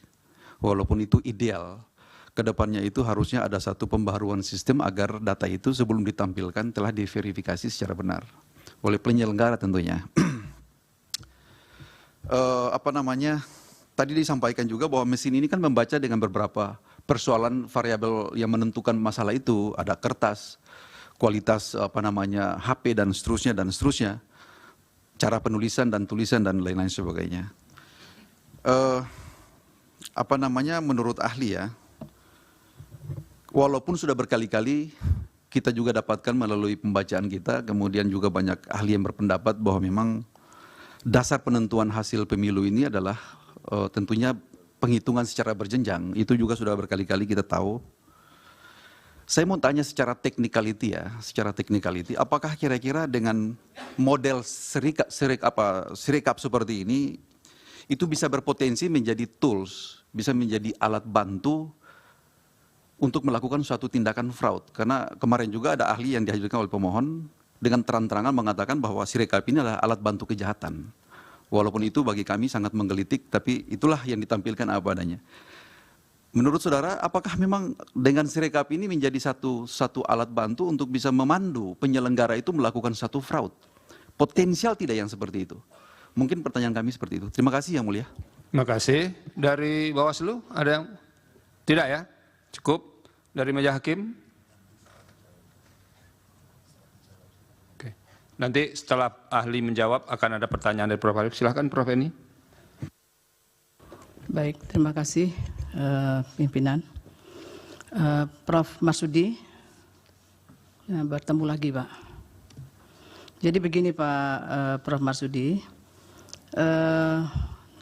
walaupun itu ideal, kedepannya itu harusnya ada satu pembaharuan sistem agar data itu sebelum ditampilkan telah diverifikasi secara benar oleh penyelenggara tentunya. Tadi disampaikan juga bahwa mesin ini kan membaca dengan beberapa persoalan variabel yang menentukan masalah itu, ada kertas, kualitas HP dan seterusnya, cara penulisan dan tulisan dan lain-lain sebagainya. Menurut ahli ya, walaupun sudah berkali-kali kita juga dapatkan melalui pembacaan kita, kemudian juga banyak ahli yang berpendapat bahwa memang dasar penentuan hasil pemilu ini adalah tentunya penghitungan secara berjenjang. Itu juga sudah berkali-kali kita tahu. Saya mau tanya secara technicality ya, apakah kira-kira dengan model Sirekap seperti ini, itu bisa berpotensi menjadi tools, bisa menjadi alat bantu untuk melakukan suatu tindakan fraud. Karena kemarin juga ada ahli yang dihadirkan oleh pemohon dengan terang-terangan mengatakan bahwa Sirekap ini adalah alat bantu kejahatan. Walaupun itu bagi kami sangat menggelitik, tapi itulah yang ditampilkan apa adanya. Menurut saudara, apakah memang dengan Sirekap ini menjadi satu alat bantu untuk bisa memandu penyelenggara itu melakukan satu fraud? Potensial tidak yang seperti itu? Mungkin pertanyaan kami seperti itu. Terima kasih Yang Mulia. Terima kasih. Dari Bawaslu ada yang? Tidak ya? Cukup. Dari meja hakim? Oke. Nanti setelah ahli menjawab akan ada pertanyaan dari Prof. Arif. Silakan Prof. Eni. Baik, terima kasih pimpinan. Prof. Marsudi, bertemu lagi Pak. Jadi begini Pak Prof. Marsudi,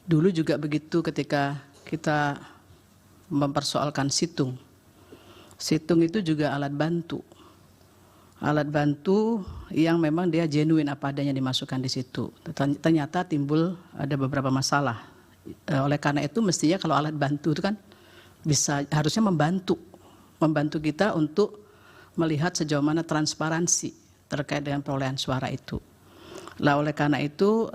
dulu juga begitu ketika kita mempersoalkan situng. Situng itu juga alat bantu. Alat bantu yang memang dia genuine apa adanya dimasukkan di situ. Ternyata timbul ada beberapa masalah. Oleh karena itu mestinya kalau alat bantu itu kan harusnya membantu kita untuk melihat sejauh mana transparansi terkait dengan perolehan suara itu. Lah oleh karena itu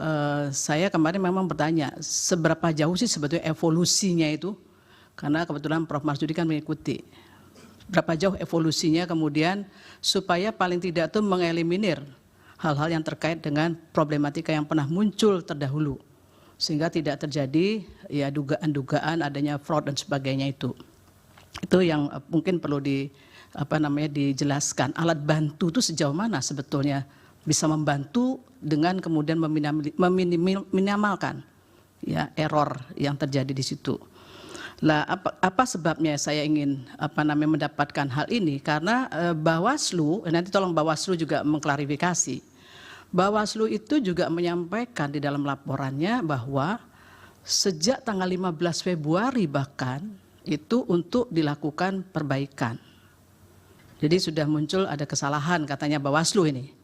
saya kemarin memang bertanya seberapa jauh sih sebetulnya evolusinya itu, karena kebetulan Prof. Marsudi kan mengikuti. Berapa jauh evolusinya kemudian supaya paling tidak itu mengeliminir hal-hal yang terkait dengan problematika yang pernah muncul terdahulu. Sehingga tidak terjadi ya dugaan-dugaan adanya fraud dan sebagainya itu. Itu yang mungkin perlu dijelaskan. Alat bantu itu sejauh mana sebetulnya bisa membantu dengan kemudian meminimalkan ya error yang terjadi di situ. Lah apa sebabnya saya ingin mendapatkan hal ini? Karena Bawaslu, nanti tolong Bawaslu juga mengklarifikasi. Bawaslu itu juga menyampaikan di dalam laporannya bahwa sejak tanggal 15 Februari bahkan itu untuk dilakukan perbaikan. Jadi sudah muncul ada kesalahan katanya Bawaslu ini.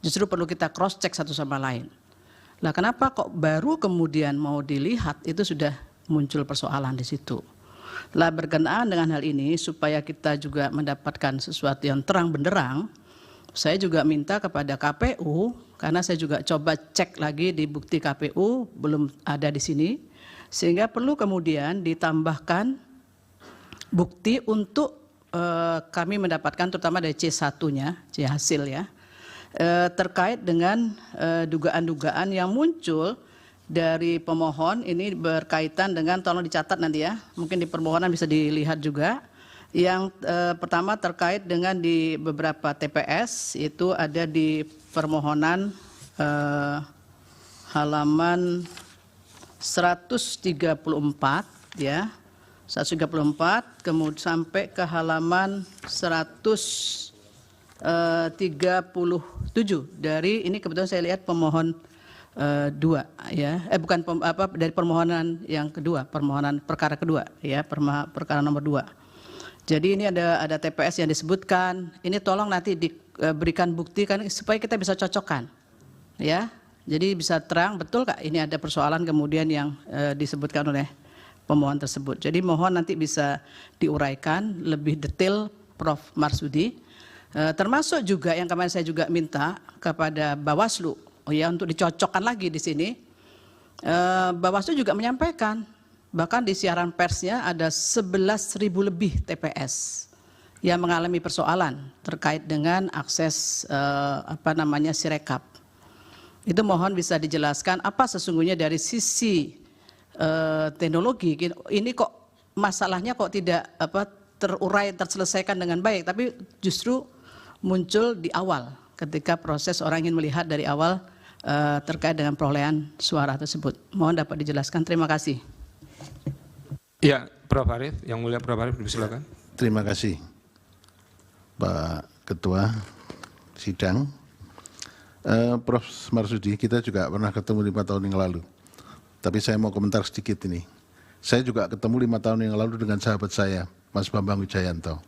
Justru perlu kita cross check satu sama lain. Lah kenapa kok baru kemudian mau dilihat itu sudah muncul persoalan di situ. Lah berkenaan dengan hal ini supaya kita juga mendapatkan sesuatu yang terang benderang, saya juga minta kepada KPU, karena saya juga coba cek lagi di bukti KPU belum ada di sini, sehingga perlu kemudian ditambahkan bukti untuk kami mendapatkan terutama dari C1-nya, C hasil ya, terkait dengan dugaan-dugaan yang muncul dari pemohon. Ini berkaitan dengan, tolong dicatat nanti ya, mungkin di permohonan bisa dilihat juga. Yang pertama terkait dengan di beberapa TPS, itu ada di permohonan halaman 134 ya, 134, kemudian sampai ke halaman 137 dari ini kebetulan saya lihat pemohon 2 ya, bukan dari permohonan yang kedua, permohonan perkara kedua ya, perkara nomor 2. Jadi ini ada TPS yang disebutkan. Ini tolong nanti berikan bukti kan supaya kita bisa cocokkan, ya. Jadi bisa terang betul Kak ini ada persoalan kemudian yang disebutkan oleh pemohon tersebut. Jadi mohon nanti bisa diuraikan lebih detail Prof. Marsudi, termasuk juga yang kemarin saya juga minta kepada Bawaslu, ya untuk dicocokkan lagi di sini. Bawaslu juga menyampaikan bahkan di siaran persnya ada 11.000 lebih TPS yang mengalami persoalan terkait dengan akses Sirekap. Itu mohon bisa dijelaskan apa sesungguhnya dari sisi teknologi ini kok masalahnya kok tidak terurai terselesaikan dengan baik, tapi justru muncul di awal ketika proses orang ingin melihat dari awal terkait dengan perolehan suara tersebut. Mohon dapat dijelaskan. Terima kasih. Ya, Prof. Arief, yang mulia Prof. Arief, silakan. Terima kasih, Pak Ketua Sidang. Prof. Marsudi, kita juga pernah ketemu 5 tahun yang lalu. Tapi saya mau komentar sedikit ini. Saya juga ketemu 5 tahun yang lalu dengan sahabat saya, Mas Bambang Wijayanto.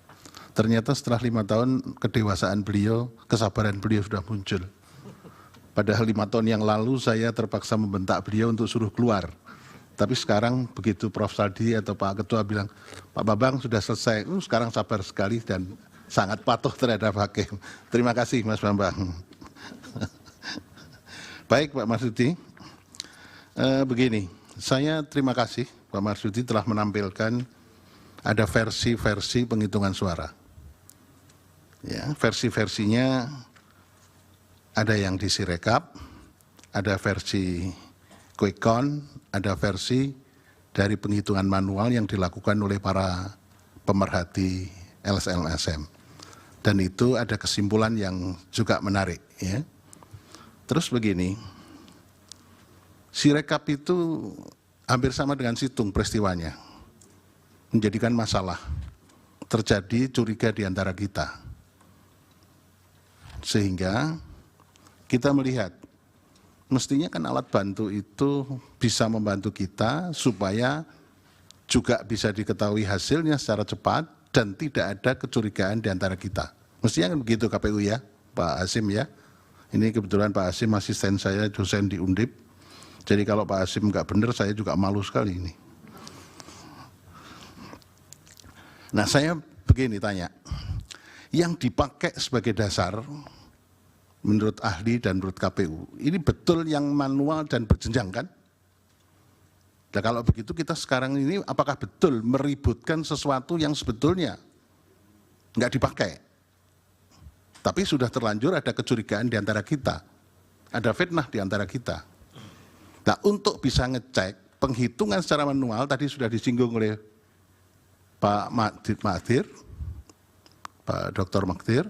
Ternyata setelah 5 tahun kedewasaan beliau, kesabaran beliau sudah muncul. Padahal 5 tahun yang lalu saya terpaksa membentak beliau untuk suruh keluar. Tapi sekarang begitu Prof. Saldi atau Pak Ketua bilang, Pak Bambang sudah selesai, sekarang sabar sekali dan sangat patuh terhadap hakim. Terima kasih Mas Bambang. Baik Pak Marsudi, begini, saya terima kasih Pak Marsudi telah menampilkan ada versi-versi penghitungan suara. Ya, versi-versinya ada yang di Sirekap, ada versi quick count, ada versi dari penghitungan manual yang dilakukan oleh para pemerhati LSM. Dan itu ada kesimpulan yang juga menarik. Ya. Terus begini, Sirekap itu hampir sama dengan situng peristiwanya, menjadikan masalah, terjadi curiga di antara kita. Sehingga kita melihat, mestinya kan alat bantu itu bisa membantu kita supaya juga bisa diketahui hasilnya secara cepat dan tidak ada kecurigaan di antara kita. Mestinya kan begitu KPU ya, Pak Hasim ya. Ini kebetulan Pak Hasim asisten saya, dosen di Undip. Jadi kalau Pak Hasim nggak benar, saya juga malu sekali ini. Nah saya begini tanya, yang dipakai sebagai dasar menurut ahli dan menurut KPU, ini betul yang manual dan berjenjang kan? Nah kalau begitu kita sekarang ini apakah betul meributkan sesuatu yang sebetulnya nggak dipakai? Tapi sudah terlanjur ada kecurigaan di antara kita, ada fitnah di antara kita. Nah untuk bisa ngecek penghitungan secara manual, tadi sudah disinggung oleh Pak Magdir, Pak Dr. Magdir,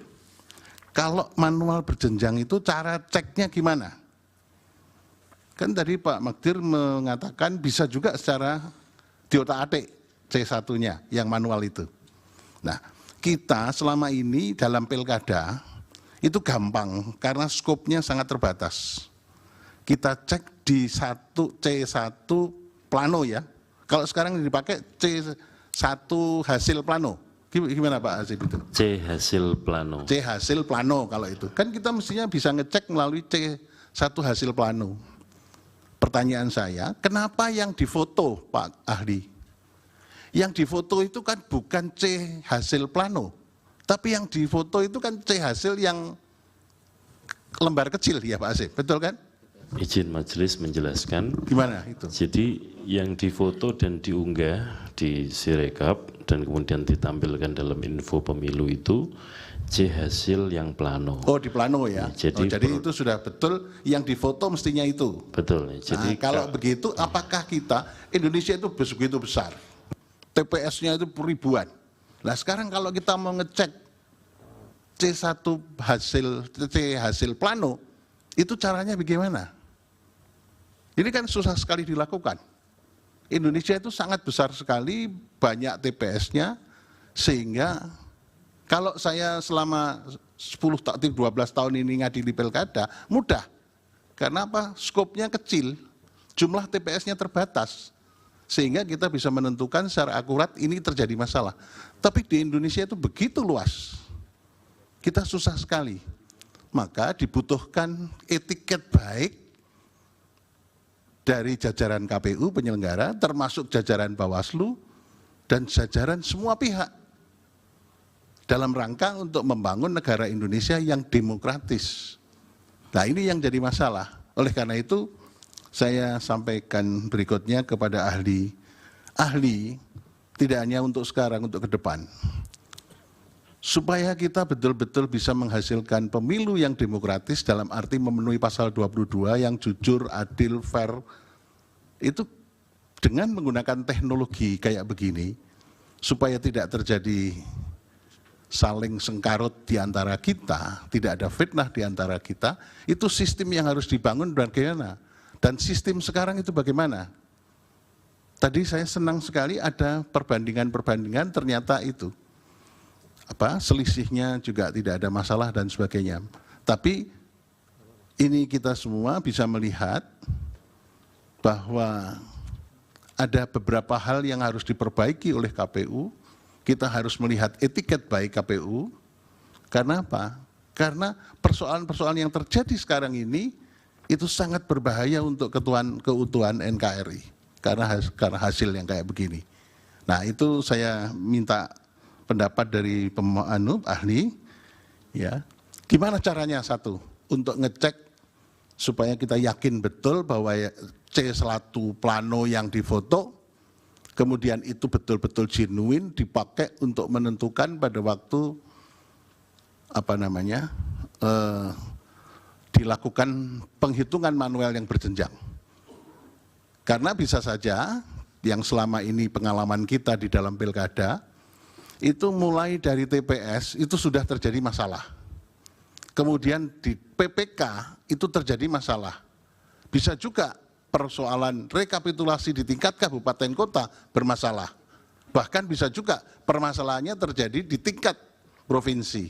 kalau manual berjenjang itu cara ceknya gimana? Kan tadi Pak Magdir mengatakan bisa juga secara diotak-atik C1-nya yang manual itu. Nah, kita selama ini dalam pilkada itu gampang karena skopnya sangat terbatas. Kita cek di C1 plano ya. Kalau sekarang dipakai C1 hasil plano. Gimana Pak Hasim itu? C hasil plano. C hasil plano kalau itu. Kan kita mestinya bisa ngecek melalui C1 hasil plano. Pertanyaan saya, kenapa yang difoto Pak Ahli? Yang difoto itu kan bukan C hasil plano, tapi yang difoto itu kan C hasil yang lembar kecil ya Pak Hasim, betul kan? Izin majelis menjelaskan. Gimana itu? Jadi yang difoto dan diunggah di Sirekap dan kemudian ditampilkan dalam info pemilu itu C hasil yang plano. Oh di plano ya. Jadi, jadi itu sudah betul yang difoto mestinya itu. Betul. Jadi nah, kalau begitu apakah kita Indonesia itu begitu besar? TPS-nya itu ribuan. Nah sekarang kalau kita mau ngecek C1 hasil plano, itu caranya bagaimana? Ini kan susah sekali dilakukan. Indonesia itu sangat besar sekali, banyak TPS-nya, sehingga kalau saya selama 12 tahun ini ngadili pilkada, mudah. Karena apa? Skopnya kecil, jumlah TPS-nya terbatas. Sehingga kita bisa menentukan secara akurat ini terjadi masalah. Tapi di Indonesia itu begitu luas. kita susah sekali. Maka dibutuhkan etiket baik dari jajaran KPU penyelenggara, termasuk jajaran Bawaslu, dan jajaran semua pihak dalam rangka untuk membangun negara Indonesia yang demokratis. Nah, ini yang jadi masalah. Oleh karena itu, saya sampaikan berikutnya kepada ahli. Ahli tidak hanya untuk sekarang, untuk ke depan. Supaya kita betul-betul bisa menghasilkan pemilu yang demokratis dalam arti memenuhi pasal 22 yang jujur, adil, fair, itu dengan menggunakan teknologi kayak begini, supaya tidak terjadi saling sengkarut di antara kita, tidak ada fitnah di antara kita, itu sistem yang harus dibangun bagaimana. Dan sistem sekarang itu bagaimana? Tadi saya senang sekali ada perbandingan-perbandingan, ternyata itu selisihnya juga tidak ada masalah dan sebagainya. Tapi ini kita semua bisa melihat bahwa ada beberapa hal yang harus diperbaiki oleh KPU. Kita harus melihat etiket baik KPU. Karena apa? Karena persoalan-persoalan yang terjadi sekarang ini itu sangat berbahaya untuk keutuhan NKRI. Karena hasil yang kayak begini. Nah, itu saya minta pendapat dari ahli, ya. Gimana caranya untuk ngecek supaya kita yakin betul bahwa C1 plano yang difoto, kemudian itu betul-betul genuine dipakai untuk menentukan pada waktu dilakukan penghitungan manual yang berjenjang. Karena bisa saja yang selama ini pengalaman kita di dalam pilkada, itu mulai dari TPS itu sudah terjadi masalah. Kemudian di PPK itu terjadi masalah. Bisa juga persoalan rekapitulasi di tingkat kabupaten kota bermasalah. Bahkan bisa juga permasalahannya terjadi di tingkat provinsi.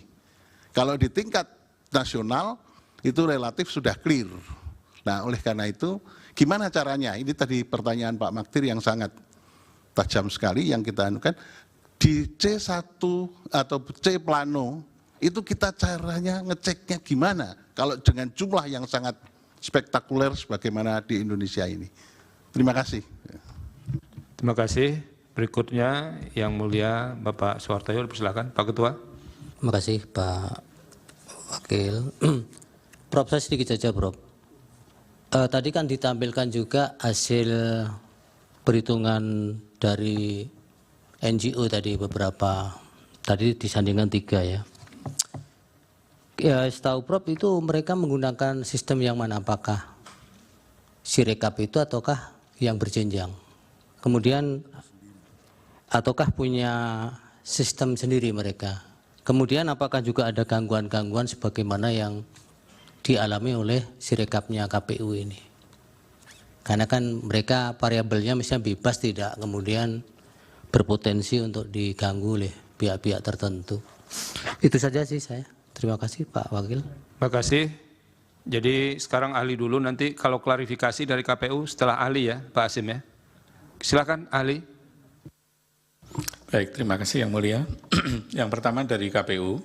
Kalau di tingkat nasional itu relatif sudah clear. Nah, oleh karena itu gimana caranya? Ini tadi pertanyaan Pak Magdir yang sangat tajam sekali yang kita anukan. Di C1 atau C plano itu kita caranya ngeceknya gimana kalau dengan jumlah yang sangat spektakuler sebagaimana di Indonesia ini. Terima kasih. Terima kasih. Berikutnya yang mulia Bapak Suhartoyo, silakan Pak Ketua. Terima kasih Pak Wakil. Prof, saya sedikit saja Prof. Tadi kan ditampilkan juga hasil perhitungan dari NGO tadi beberapa, tadi disandingkan 3 ya. Ya setahu Prof itu mereka menggunakan sistem yang mana, apakah Sirekap itu ataukah yang berjenjang? Kemudian ataukah punya sistem sendiri mereka? Kemudian apakah juga ada gangguan-gangguan sebagaimana yang dialami oleh Sirekapnya KPU ini? Karena kan mereka variabelnya misalnya bebas, tidak kemudian berpotensi untuk diganggu oleh pihak-pihak tertentu. Itu saja sih saya. Terima kasih Pak Wakil. Terima kasih. Jadi sekarang ahli dulu, nanti kalau klarifikasi dari KPU setelah ahli ya Pak Hasim ya. Silakan ahli. Baik, terima kasih yang mulia. Yang pertama dari KPU,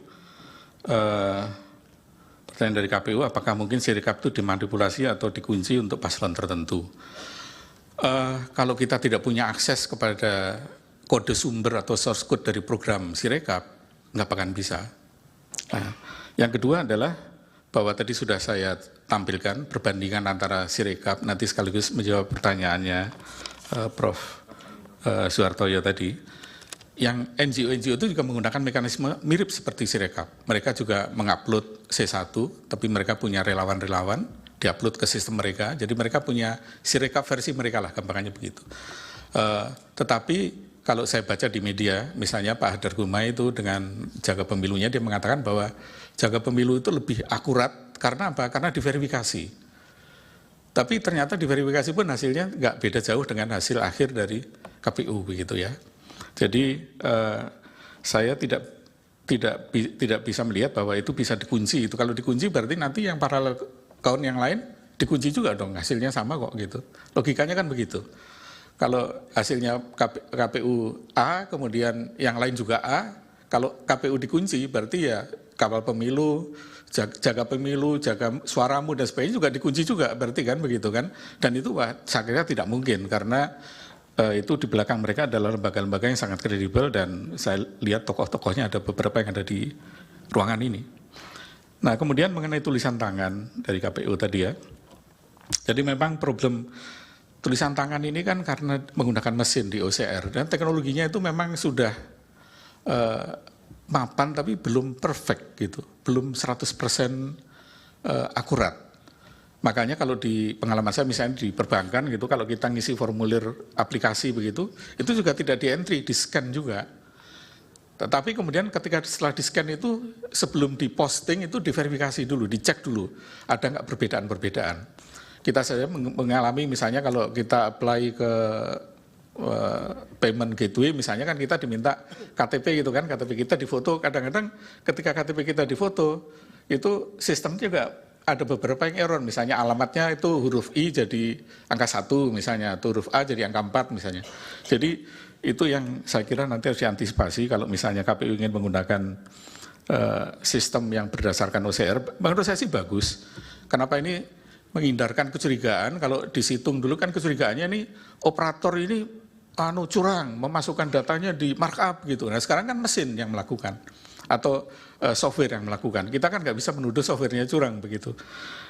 pertanyaan dari KPU, apakah mungkin Sirekap itu dimanipulasi atau dikunci untuk paslon tertentu? Kalau kita tidak punya akses kepada kode sumber atau source code dari program Sirekap, nggak akan bisa. Nah, yang kedua adalah bahwa tadi sudah saya tampilkan perbandingan antara Sirekap, nanti sekaligus menjawab pertanyaannya Prof. Suhartoyo tadi. Yang NGO-NGO itu juga menggunakan mekanisme mirip seperti Sirekap. Mereka juga mengupload C1, tapi mereka punya relawan-relawan, diupload ke sistem mereka, jadi mereka punya Sirekap versi mereka lah, gampangannya begitu. Tetapi kalau saya baca di media, misalnya Pak Hadar Gumai itu dengan jaga pemilunya, dia mengatakan bahwa jaga pemilu itu lebih akurat, karena apa? Karena diverifikasi. Tapi ternyata diverifikasi pun hasilnya nggak beda jauh dengan hasil akhir dari KPU begitu ya. Jadi saya tidak bisa melihat bahwa itu bisa dikunci. Itu kalau dikunci berarti nanti yang paralel account yang lain dikunci juga dong, hasilnya sama kok gitu. Logikanya kan begitu. Kalau hasilnya KPU A, kemudian yang lain juga A, kalau KPU dikunci berarti ya kawal pemilu, jaga pemilu, jaga suaramu dan sebagainya juga dikunci juga, berarti kan begitu kan. Dan itu saya kira tidak mungkin karena itu di belakang mereka adalah lembaga-lembaga yang sangat kredibel dan saya lihat tokoh-tokohnya ada beberapa yang ada di ruangan ini. Nah kemudian mengenai tulisan tangan dari KPU tadi ya, jadi memang problem tulisan tangan ini kan karena menggunakan mesin di OCR dan teknologinya itu memang sudah mapan tapi belum perfect gitu, belum 100% akurat. Makanya kalau di pengalaman saya misalnya di perbankan gitu, kalau kita ngisi formulir aplikasi begitu, itu juga tidak di-entry, di-scan juga. Tetapi kemudian ketika setelah di-scan itu sebelum di-posting itu diverifikasi dulu, dicek dulu, ada nggak perbedaan-perbedaan. Kita saja mengalami misalnya kalau kita apply ke payment gateway misalnya kan kita diminta KTP gitu kan, KTP kita difoto, kadang-kadang ketika KTP kita difoto itu sistem juga ada beberapa yang error, misalnya alamatnya itu huruf I jadi angka 1 misalnya, atau huruf A jadi angka 4 misalnya. Jadi itu yang saya kira nanti harus diantisipasi kalau misalnya KPU ingin menggunakan sistem yang berdasarkan OCR, menurut saya sih bagus. Kenapa ini menghindarkan kecurigaan, kalau disitung dulu kan kecurigaannya ini operator ini curang, memasukkan datanya di markup gitu. Nah sekarang kan mesin yang melakukan atau software yang melakukan. Kita kan nggak bisa menuduh softwarenya curang begitu.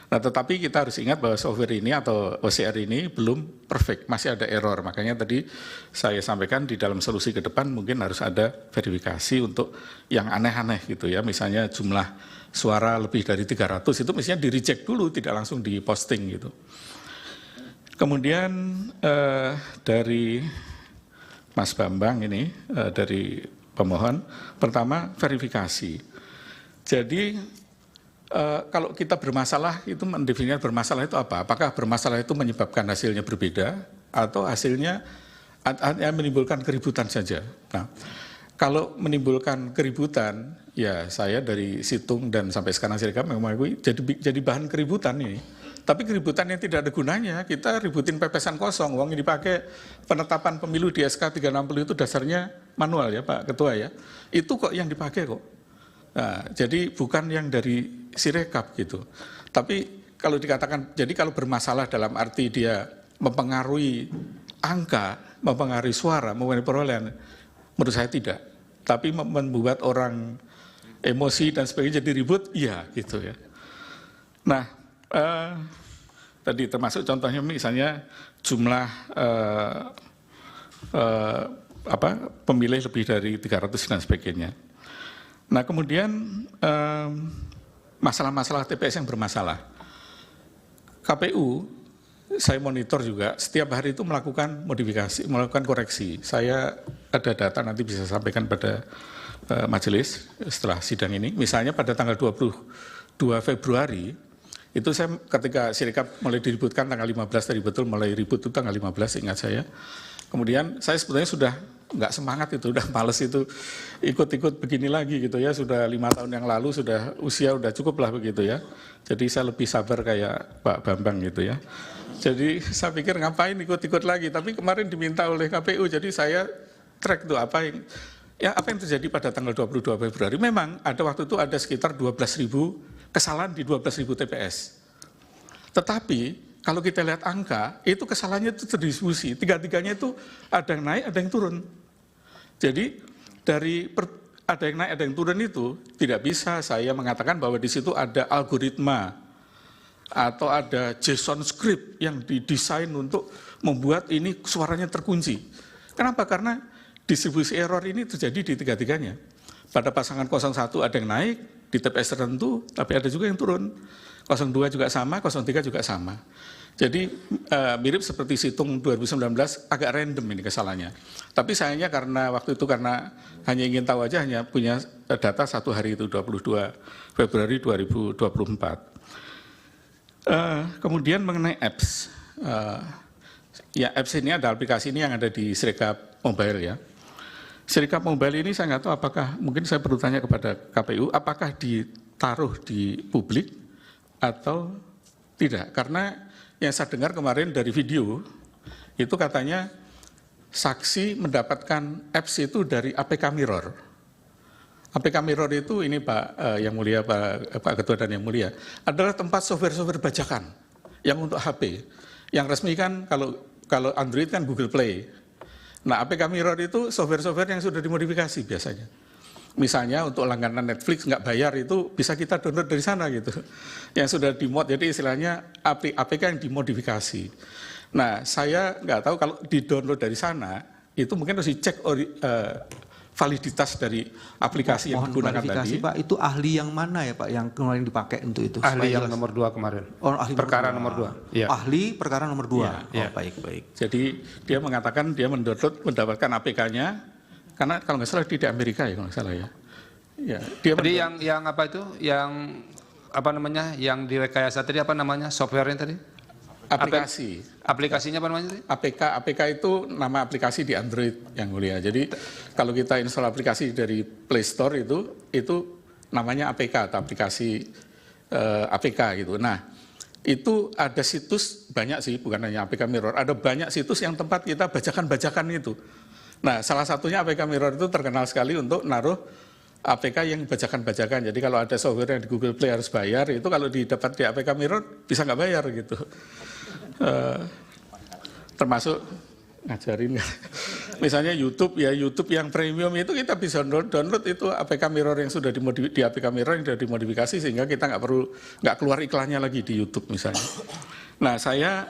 Nah tetapi kita harus ingat bahwa software ini atau OCR ini belum perfect, masih ada error. Makanya tadi saya sampaikan di dalam solusi ke depan mungkin harus ada verifikasi untuk yang aneh-aneh gitu ya. Misalnya jumlah suara lebih dari 300 itu mestinya di-reject dulu, tidak langsung di-posting gitu. Kemudian dari Mas Bambang ini, dari pemohon, pertama verifikasi. Jadi kalau kita bermasalah itu mendefinisikan bermasalah itu apa? Apakah bermasalah itu menyebabkan hasilnya berbeda atau hasilnya hanya menimbulkan keributan saja? Nah, kalau menimbulkan keributan, ya saya dari situng dan sampai sekarang Sirekap mengakui jadi bahan keributan ini. Tapi keributan yang tidak ada gunanya, kita ributin pepesan kosong, uang yang dipakai penetapan pemilu di SK 360 itu dasarnya manual ya Pak Ketua ya. Itu kok yang dipakai kok. Nah, jadi bukan yang dari Sirekap gitu. Tapi kalau dikatakan, jadi kalau bermasalah dalam arti dia mempengaruhi angka, mempengaruhi suara, mempengaruhi perolehan, menurut saya tidak. Tapi membuat orang emosi dan sebagainya jadi ribut, iya gitu ya. Nah, tadi termasuk contohnya misalnya jumlah pemilih lebih dari 300 dan sebagainya. Nah kemudian masalah-masalah TPS yang bermasalah. KPU saya monitor juga setiap hari itu melakukan modifikasi, melakukan koreksi. Saya ada data nanti bisa sampaikan pada majelis setelah sidang ini. Misalnya pada tanggal 22 Februari itu saya ketika Sirekap mulai diributkan tanggal 15 tadi betul mulai ribut itu tanggal 15 ingat saya. Kemudian saya sebetulnya sudah nggak semangat itu, udah males itu ikut-ikut begini lagi gitu ya. Sudah 5 tahun yang lalu sudah usia udah cukup lah begitu ya. Jadi saya lebih sabar kayak Pak Bambang gitu ya. Jadi saya pikir ngapain ikut-ikut lagi. Tapi kemarin diminta oleh KPU, jadi saya track tuh apa yang terjadi pada tanggal 22 Februari. Memang ada waktu itu ada sekitar 12.000 kesalahan di 12.000 TPS. Tetapi kalau kita lihat angka, itu kesalahannya itu terdistribusi. Tiga-tiganya itu ada yang naik, ada yang turun. Jadi dari ada yang naik, ada yang turun itu tidak bisa saya mengatakan bahwa di situ ada algoritma atau ada JSON script yang didesain untuk membuat ini suaranya terkunci. Kenapa? Karena distribusi error ini terjadi di tiga-tiganya. Pada pasangan 01 ada yang naik di TPS tertentu, tapi ada juga yang turun. 02 juga sama, 03 juga sama. Jadi mirip seperti situng 2019, agak random ini kesalahannya. Tapi sayangnya karena waktu itu karena hanya ingin tahu aja, hanya punya data satu hari itu 22 Februari 2024. Kemudian mengenai apps, ya apps ini ada aplikasi ini yang ada di Sirekap Mobile ya. Sirekap Mobile ini saya nggak tahu apakah, mungkin saya perlu tanya kepada KPU, apakah ditaruh di publik atau tidak. Karena yang saya dengar kemarin dari video, itu katanya saksi mendapatkan apps itu dari APK Mirror. APK Mirror itu ini Pak yang mulia, Pak Ketua dan yang mulia, adalah tempat software-software bajakan yang untuk HP. Yang resmi kan kalau Android kan Google Play. Nah, APK Mirror itu software-software yang sudah dimodifikasi biasanya. Misalnya untuk langganan Netflix nggak bayar itu bisa kita download dari sana gitu. Yang sudah dimod, jadi istilahnya APK yang dimodifikasi. Nah, saya nggak tahu kalau di-download dari sana, itu mungkin harus dicek validitas dari aplikasi yang digunakan tadi. Pak, itu ahli yang mana ya Pak yang kemarin dipakai untuk itu? Ahli yang nomor 2 kemarin. Oh, ahli perkara nomor 2. Ya. Ahli perkara nomor 2. Ya, baik. Jadi dia mengatakan dia mendapatkan APK-nya karena kalau nggak salah di Amerika ya kalau nggak salah ya. Ya, dia jadi yang apa itu? Yang apa namanya? Yang direkayasa tadi apa namanya? Software-nya tadi? Aplikasi. Aplikasinya apa namanya? APK itu nama aplikasi di Android yang mulia. Jadi kalau kita install aplikasi dari Play Store itu namanya APK atau aplikasi APK gitu. Nah, itu ada situs banyak sih, bukan hanya APK Mirror. Ada banyak situs yang tempat kita bajakan-bajakan itu. Nah, salah satunya APK Mirror itu terkenal sekali untuk naruh APK yang bajakan-bajakan. Jadi kalau ada software yang di Google Play harus bayar, itu kalau didapat di APK Mirror bisa nggak bayar gitu. Termasuk ngajarin misalnya YouTube yang premium itu kita bisa download itu APK Mirror yang sudah di APK Mirror yang sudah dimodifikasi sehingga kita nggak keluar iklannya lagi di YouTube misalnya. Nah, saya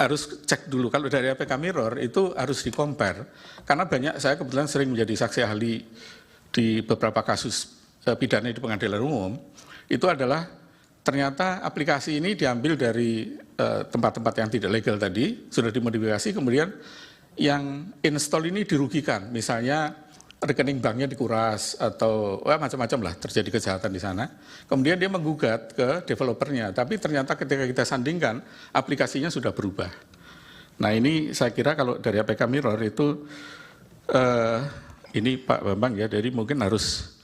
harus cek dulu kalau dari APK Mirror itu harus di-compare karena saya kebetulan sering menjadi saksi ahli di beberapa kasus pidana di pengadilan umum. Itu adalah ternyata aplikasi ini diambil dari tempat-tempat yang tidak legal tadi, sudah dimodifikasi, kemudian yang install ini dirugikan. Misalnya rekening banknya dikuras atau macam-macam lah, terjadi kejahatan di sana. Kemudian dia menggugat ke developernya, tapi ternyata ketika kita sandingkan, aplikasinya sudah berubah. Nah, ini saya kira kalau dari APK Mirror itu, ini Pak Bambang ya, jadi mungkin harus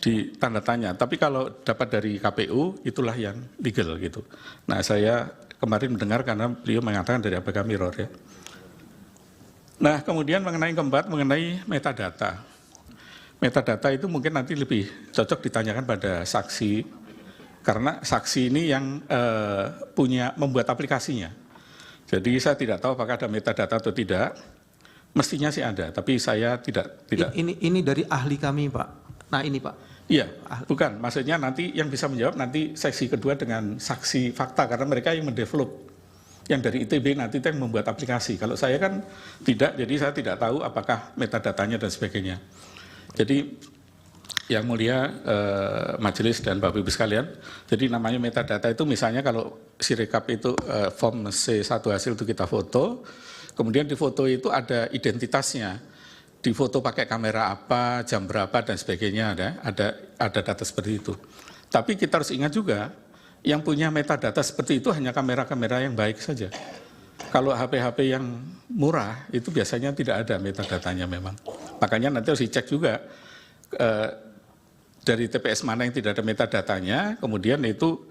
ditanda tanya. Tapi kalau dapat dari KPU, itulah yang legal gitu. Nah, saya kemarin mendengar karena beliau mengatakan dari APK Mirror ya. Nah, kemudian mengenai metadata. Metadata itu mungkin nanti lebih cocok ditanyakan pada saksi, karena saksi ini yang membuat aplikasinya. Jadi saya tidak tahu apakah ada metadata atau tidak. Mestinya sih ada, tapi saya tidak. Ini dari ahli kami, Pak. Nah, ini Pak. Iya, bukan. Maksudnya nanti yang bisa menjawab nanti seksi kedua dengan saksi fakta, karena mereka yang mendevelop. Yang dari ITB nanti itu yang membuat aplikasi. Kalau saya kan tidak, jadi saya tidak tahu apakah metadatanya dan sebagainya. Jadi yang mulia majelis dan Bapak Ibu sekalian, jadi namanya metadata itu misalnya kalau Sirekap itu form C1 hasil itu kita foto, kemudian di foto itu ada identitasnya. Di foto pakai kamera apa, jam berapa dan sebagainya, ada data seperti itu. Tapi kita harus ingat juga, yang punya metadata seperti itu hanya kamera-kamera yang baik saja. Kalau HP-HP yang murah, itu biasanya tidak ada metadatanya memang. Makanya nanti harus dicek juga, dari TPS mana yang tidak ada metadatanya, kemudian itu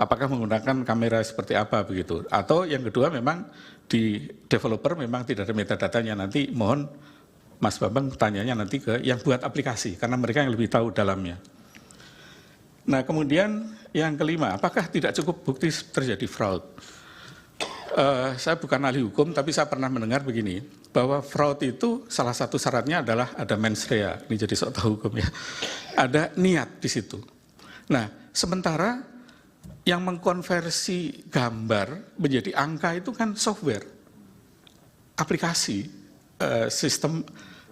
apakah menggunakan kamera seperti apa begitu. Atau yang kedua memang di developer memang tidak ada metadatanya, nanti mohon Mas Bambang tanyanya nanti ke yang buat aplikasi, karena mereka yang lebih tahu dalamnya. Nah, kemudian yang kelima, apakah tidak cukup bukti terjadi fraud? Saya bukan ahli hukum, tapi saya pernah mendengar begini, bahwa fraud itu salah satu syaratnya adalah ada mens rea, ini jadi sok tahu hukum ya, ada niat di situ. Nah, sementara yang mengkonversi gambar menjadi angka itu kan software, aplikasi, sistem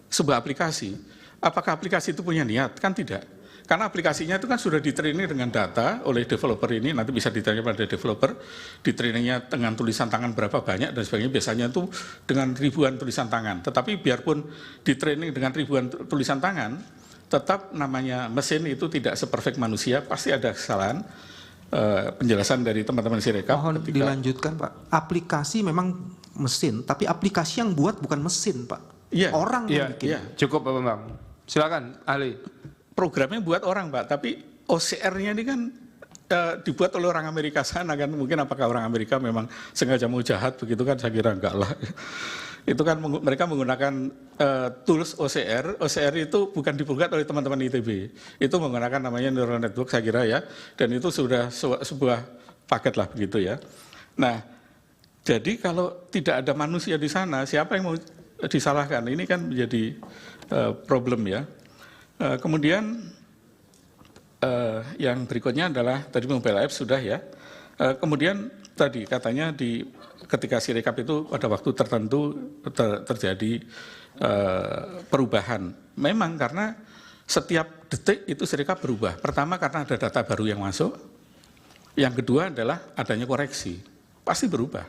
sebuah aplikasi. Apakah aplikasi itu punya niat? Kan tidak. Karena aplikasinya itu kan sudah di-training dengan data oleh developer ini, nanti bisa ditanya pada developer, di-trainingnya dengan tulisan tangan berapa banyak dan sebagainya, biasanya itu dengan ribuan tulisan tangan. Tetapi biarpun di-training dengan ribuan tulisan tangan, tetap namanya mesin itu tidak seperfect manusia, pasti ada kesalahan. Penjelasan dari teman-teman Sirekap. Mohon dilanjutkan Pak. Aplikasi memang mesin, tapi aplikasi yang buat bukan mesin Pak. Iya, orang yang bikin. Iya, cukup Pak Bambang. Silakan ahli. Programnya buat orang Pak, tapi OCR-nya ini kan dibuat oleh orang Amerika sana kan, mungkin apakah orang Amerika memang sengaja mau jahat begitu kan, saya kira enggak lah. itu kan mereka menggunakan tools OCR. OCR itu bukan dibuat oleh teman-teman ITB, itu menggunakan namanya neural network saya kira ya, dan itu sudah sebuah paket lah begitu ya. Nah, jadi kalau tidak ada manusia di sana, siapa yang mau disalahkan? Ini kan menjadi problem ya. Kemudian yang berikutnya adalah tadi mobile app sudah ya. Kemudian tadi katanya ketika Sirekap itu pada waktu tertentu terjadi perubahan. Memang karena setiap detik itu Sirekap berubah. Pertama karena ada data baru yang masuk. Yang kedua adalah adanya koreksi. Pasti berubah.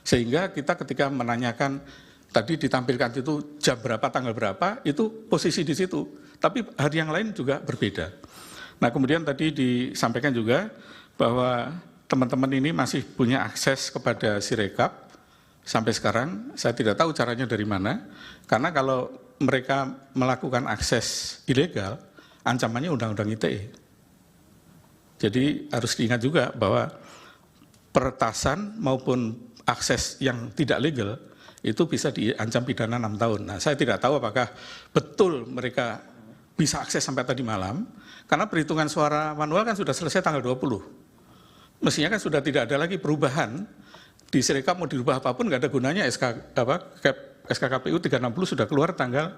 Sehingga kita ketika menanyakan tadi ditampilkan itu jam berapa, tanggal berapa, itu posisi di situ. Tapi hari yang lain juga berbeda. Nah, kemudian tadi disampaikan juga bahwa teman-teman ini masih punya akses kepada Sirekap sampai sekarang. Saya tidak tahu caranya dari mana, karena kalau mereka melakukan akses ilegal, ancamannya Undang-Undang ITE. Jadi harus diingat juga bahwa peretasan maupun akses yang tidak legal itu bisa diancam pidana 6 tahun. Nah, saya tidak tahu apakah betul mereka bisa akses sampai tadi malam, karena perhitungan suara manual kan sudah selesai tanggal 20. Mestinya kan sudah tidak ada lagi perubahan, di Sirekap mau dirubah apapun nggak ada gunanya. SKKPU 360 sudah keluar tanggal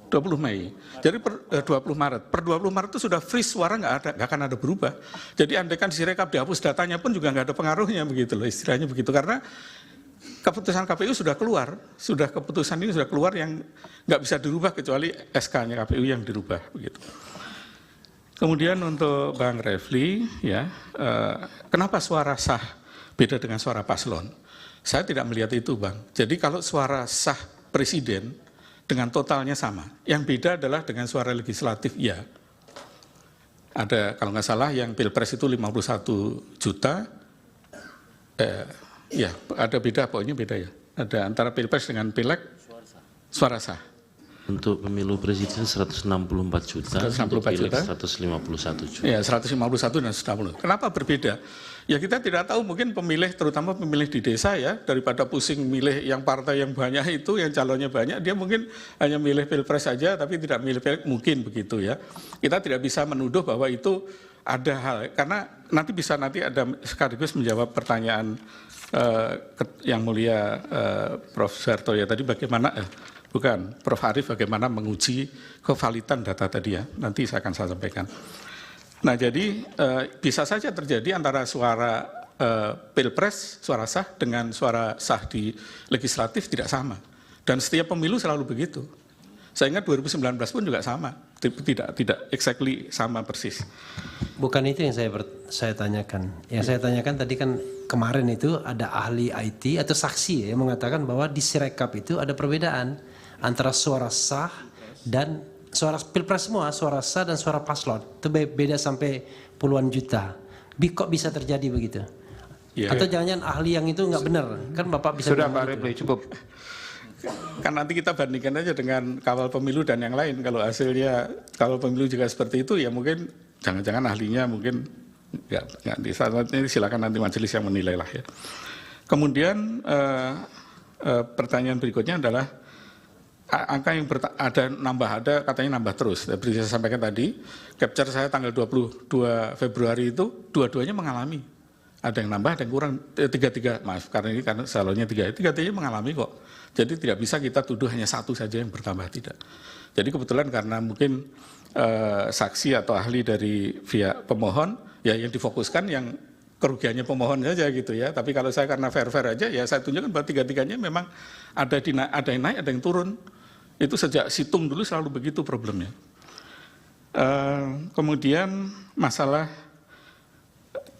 20 Mei. Jadi per 20 Maret itu sudah freeze, suara nggak akan ada berubah. Jadi andaikan di Sirekap dihapus datanya pun juga nggak ada pengaruhnya begitu loh, istilahnya begitu, karena keputusan KPU sudah keluar, keputusan ini sudah keluar yang nggak bisa dirubah kecuali SK-nya KPU yang dirubah begitu. Kemudian untuk Bang Refli, ya, kenapa suara sah beda dengan suara paslon? Saya tidak melihat itu, Bang. Jadi kalau suara sah presiden dengan totalnya sama, yang beda adalah dengan suara legislatif, ya. Ada kalau nggak salah yang pilpres itu 51 juta, ya ada beda, pokoknya beda ya. Ada antara pilpres dengan pileg, suara sah. Untuk pemilu presiden 164 juta, 164 untuk pileg juta. 151 juta. Ya, 151 dan 160. Kenapa berbeda? Ya kita tidak tahu, mungkin pemilih, terutama pemilih di desa ya, daripada pusing milih yang partai yang banyak itu, yang calonnya banyak, dia mungkin hanya milih pilpres saja, tapi tidak milih pileg, mungkin begitu ya. Kita tidak bisa menuduh bahwa itu ada hal, karena nanti ada sekaligus menjawab pertanyaan yang mulia Prof. Suharto ya tadi, bagaimana Prof. Arief bagaimana menguji kevalidan data tadi ya, nanti saya akan sampaikan. Nah, jadi bisa saja terjadi antara suara pilpres, suara sah dengan suara sah di legislatif tidak sama. Dan setiap pemilu selalu begitu. Saya ingat 2019 pun juga sama, tidak exactly sama persis. Bukan itu yang saya tanyakan. Yang saya tanyakan tadi kan kemarin itu ada ahli IT atau saksi ya, yang mengatakan bahwa di Sirekap itu ada perbedaan antara suara sah dan suara pilpres semua, suara sah dan suara paslon. Itu beda sampai puluhan juta. Kok bisa terjadi begitu? Ya. Atau jangan-jangan ahli yang itu nggak benar? Kan Bapak bisa... Sudah Pak Refli, cukup. Kan nanti kita bandingkan aja dengan kawal pemilu dan yang lain. Kalau hasilnya kawal pemilu juga seperti itu, ya mungkin jangan-jangan ahlinya mungkin nggak silakan nanti majelis yang menilai lah ya. Kemudian pertanyaan berikutnya adalah angka yang ada katanya nambah terus. Seperti saya sampaikan tadi, capture saya tanggal 22 Februari itu dua-duanya mengalami. Ada yang nambah, ada yang kurang, maaf, karena salonnya tiga-tiganya mengalami kok. Jadi tidak bisa kita tuduh hanya satu saja yang bertambah, tidak. Jadi kebetulan karena mungkin saksi atau ahli dari pihak pemohon, ya yang difokuskan yang kerugiannya pemohon saja gitu ya. Tapi kalau saya karena fair-fair aja, ya saya tunjukkan bahwa tiga-tiganya memang ada yang naik, ada yang turun. Itu sejak situng dulu selalu begitu problemnya. Kemudian masalah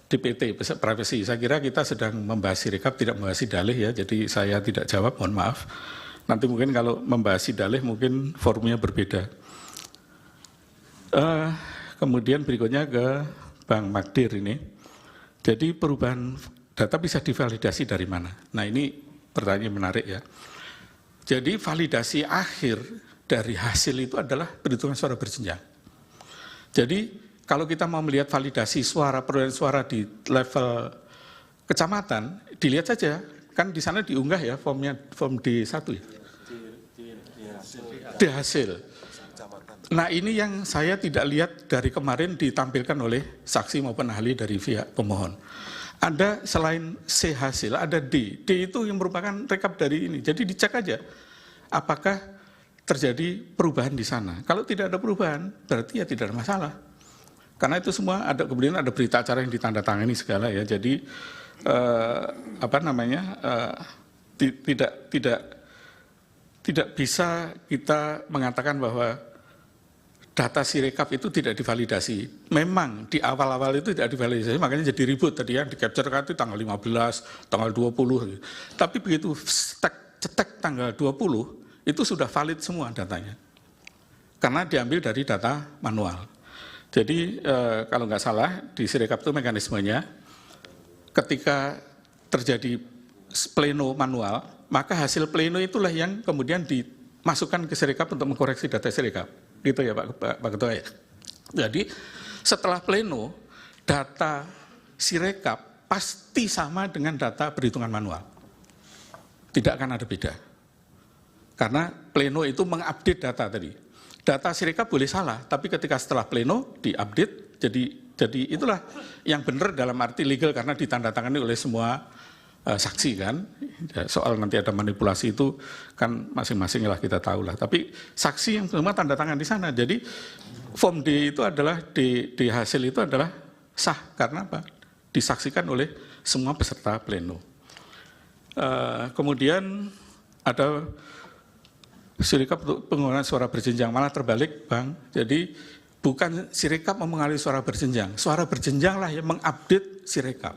DPT, privasi. Saya kira kita sedang membahas Sirekap, tidak membahas dalih ya, jadi saya tidak jawab, mohon maaf. Nanti mungkin kalau membahas dalih mungkin forumnya berbeda. Kemudian berikutnya ke Bang Magdir ini. Jadi perubahan data bisa divalidasi dari mana? Nah ini pertanyaan menarik ya. Jadi validasi akhir dari hasil itu adalah perhitungan suara berjenjang. Jadi kalau kita mau melihat validasi suara, perolehan suara di level kecamatan, dilihat saja, kan di sana diunggah ya form D1 ya. di hasil. Nah ini yang saya tidak lihat dari kemarin ditampilkan oleh saksi maupun ahli dari pihak pemohon. Ada selain C hasil, ada D. D itu yang merupakan rekap dari ini. Jadi dicek aja apakah terjadi perubahan di sana. Kalau tidak ada perubahan, berarti ya tidak ada masalah. Karena itu semua ada, kemudian ada berita acara yang ditandatangani segala ya. Jadi tidak bisa kita mengatakan bahwa data Sirekap itu tidak divalidasi. Memang di awal-awal itu tidak divalidasi, makanya jadi ribut tadi ya, di capture kan itu tanggal 15, tanggal 20. Tapi begitu cetek tanggal 20, itu sudah valid semua datanya. Karena diambil dari data manual. Jadi kalau nggak salah di Sirekap itu mekanismenya, ketika terjadi pleno manual, maka hasil pleno itulah yang kemudian dimasukkan ke Sirekap untuk mengkoreksi data Sirekap. Gitu ya Pak Ketua ya. Jadi setelah pleno, data Sirekap pasti sama dengan data perhitungan manual. Tidak akan ada beda. Karena pleno itu mengupdate data tadi. Data Sirekap boleh salah, tapi ketika setelah pleno diupdate, jadi itulah yang benar dalam arti legal karena ditandatangani oleh semua saksi kan. Soal nanti ada manipulasi itu kan masing-masing lah kita tahu lah. Tapi saksi yang semua tanda tangan di sana. Jadi form D itu adalah D hasil itu adalah sah karena apa? Disaksikan oleh semua peserta pleno. Kemudian ada Sirekap untuk penggunaan suara berjenjang, malah terbalik Bang. Jadi bukan Sirekap memengaruhi suara berjenjang. Suara berjenjang lah yang mengupdate Sirekap.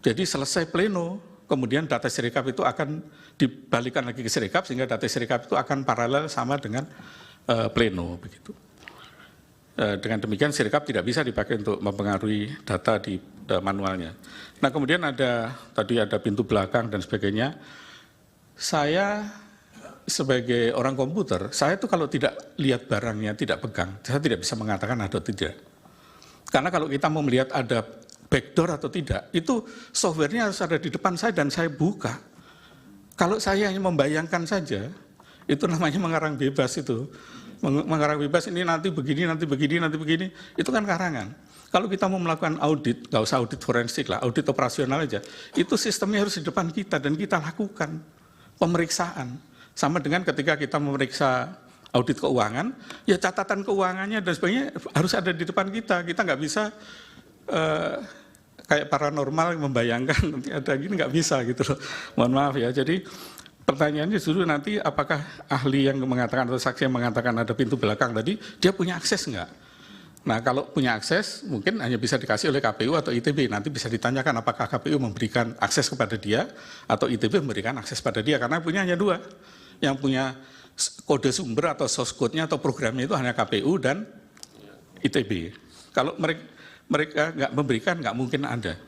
Jadi selesai pleno, kemudian data Sirekap itu akan dibalikan lagi ke Sirekap, sehingga data Sirekap itu akan paralel sama dengan pleno. Begitu. Dengan demikian Sirekap tidak bisa dipakai untuk mempengaruhi data di manualnya. Nah kemudian tadi ada pintu belakang dan sebagainya. Saya sebagai orang komputer, saya tuh kalau tidak lihat barangnya, tidak pegang, saya tidak bisa mengatakan ada atau tidak. Karena kalau kita mau melihat ada backdoor atau tidak, itu softwarenya harus ada di depan saya dan saya buka. Kalau saya hanya membayangkan saja, itu namanya mengarang bebas itu. Mengarang bebas ini nanti begini, nanti begini, nanti begini, itu kan karangan. Kalau kita mau melakukan audit, nggak usah audit forensik lah, audit operasional aja, itu sistemnya harus di depan kita dan kita lakukan pemeriksaan. Sama dengan ketika kita memeriksa audit keuangan, ya catatan keuangannya dan sebagainya harus ada di depan kita. Kita nggak bisa kayak paranormal membayangkan nanti ada gini, nggak bisa gitu loh. Mohon maaf ya. Jadi pertanyaannya justru nanti apakah ahli yang mengatakan atau saksi yang mengatakan ada pintu belakang tadi, dia punya akses nggak? Nah kalau punya akses mungkin hanya bisa dikasih oleh KPU atau ITB. Nanti bisa ditanyakan apakah KPU memberikan akses kepada dia atau ITB memberikan akses pada dia. Karena punya hanya dua. Yang punya kode sumber atau source code-nya atau programnya itu hanya KPU dan ITB. Kalau mereka nggak memberikan, nggak mungkin ada.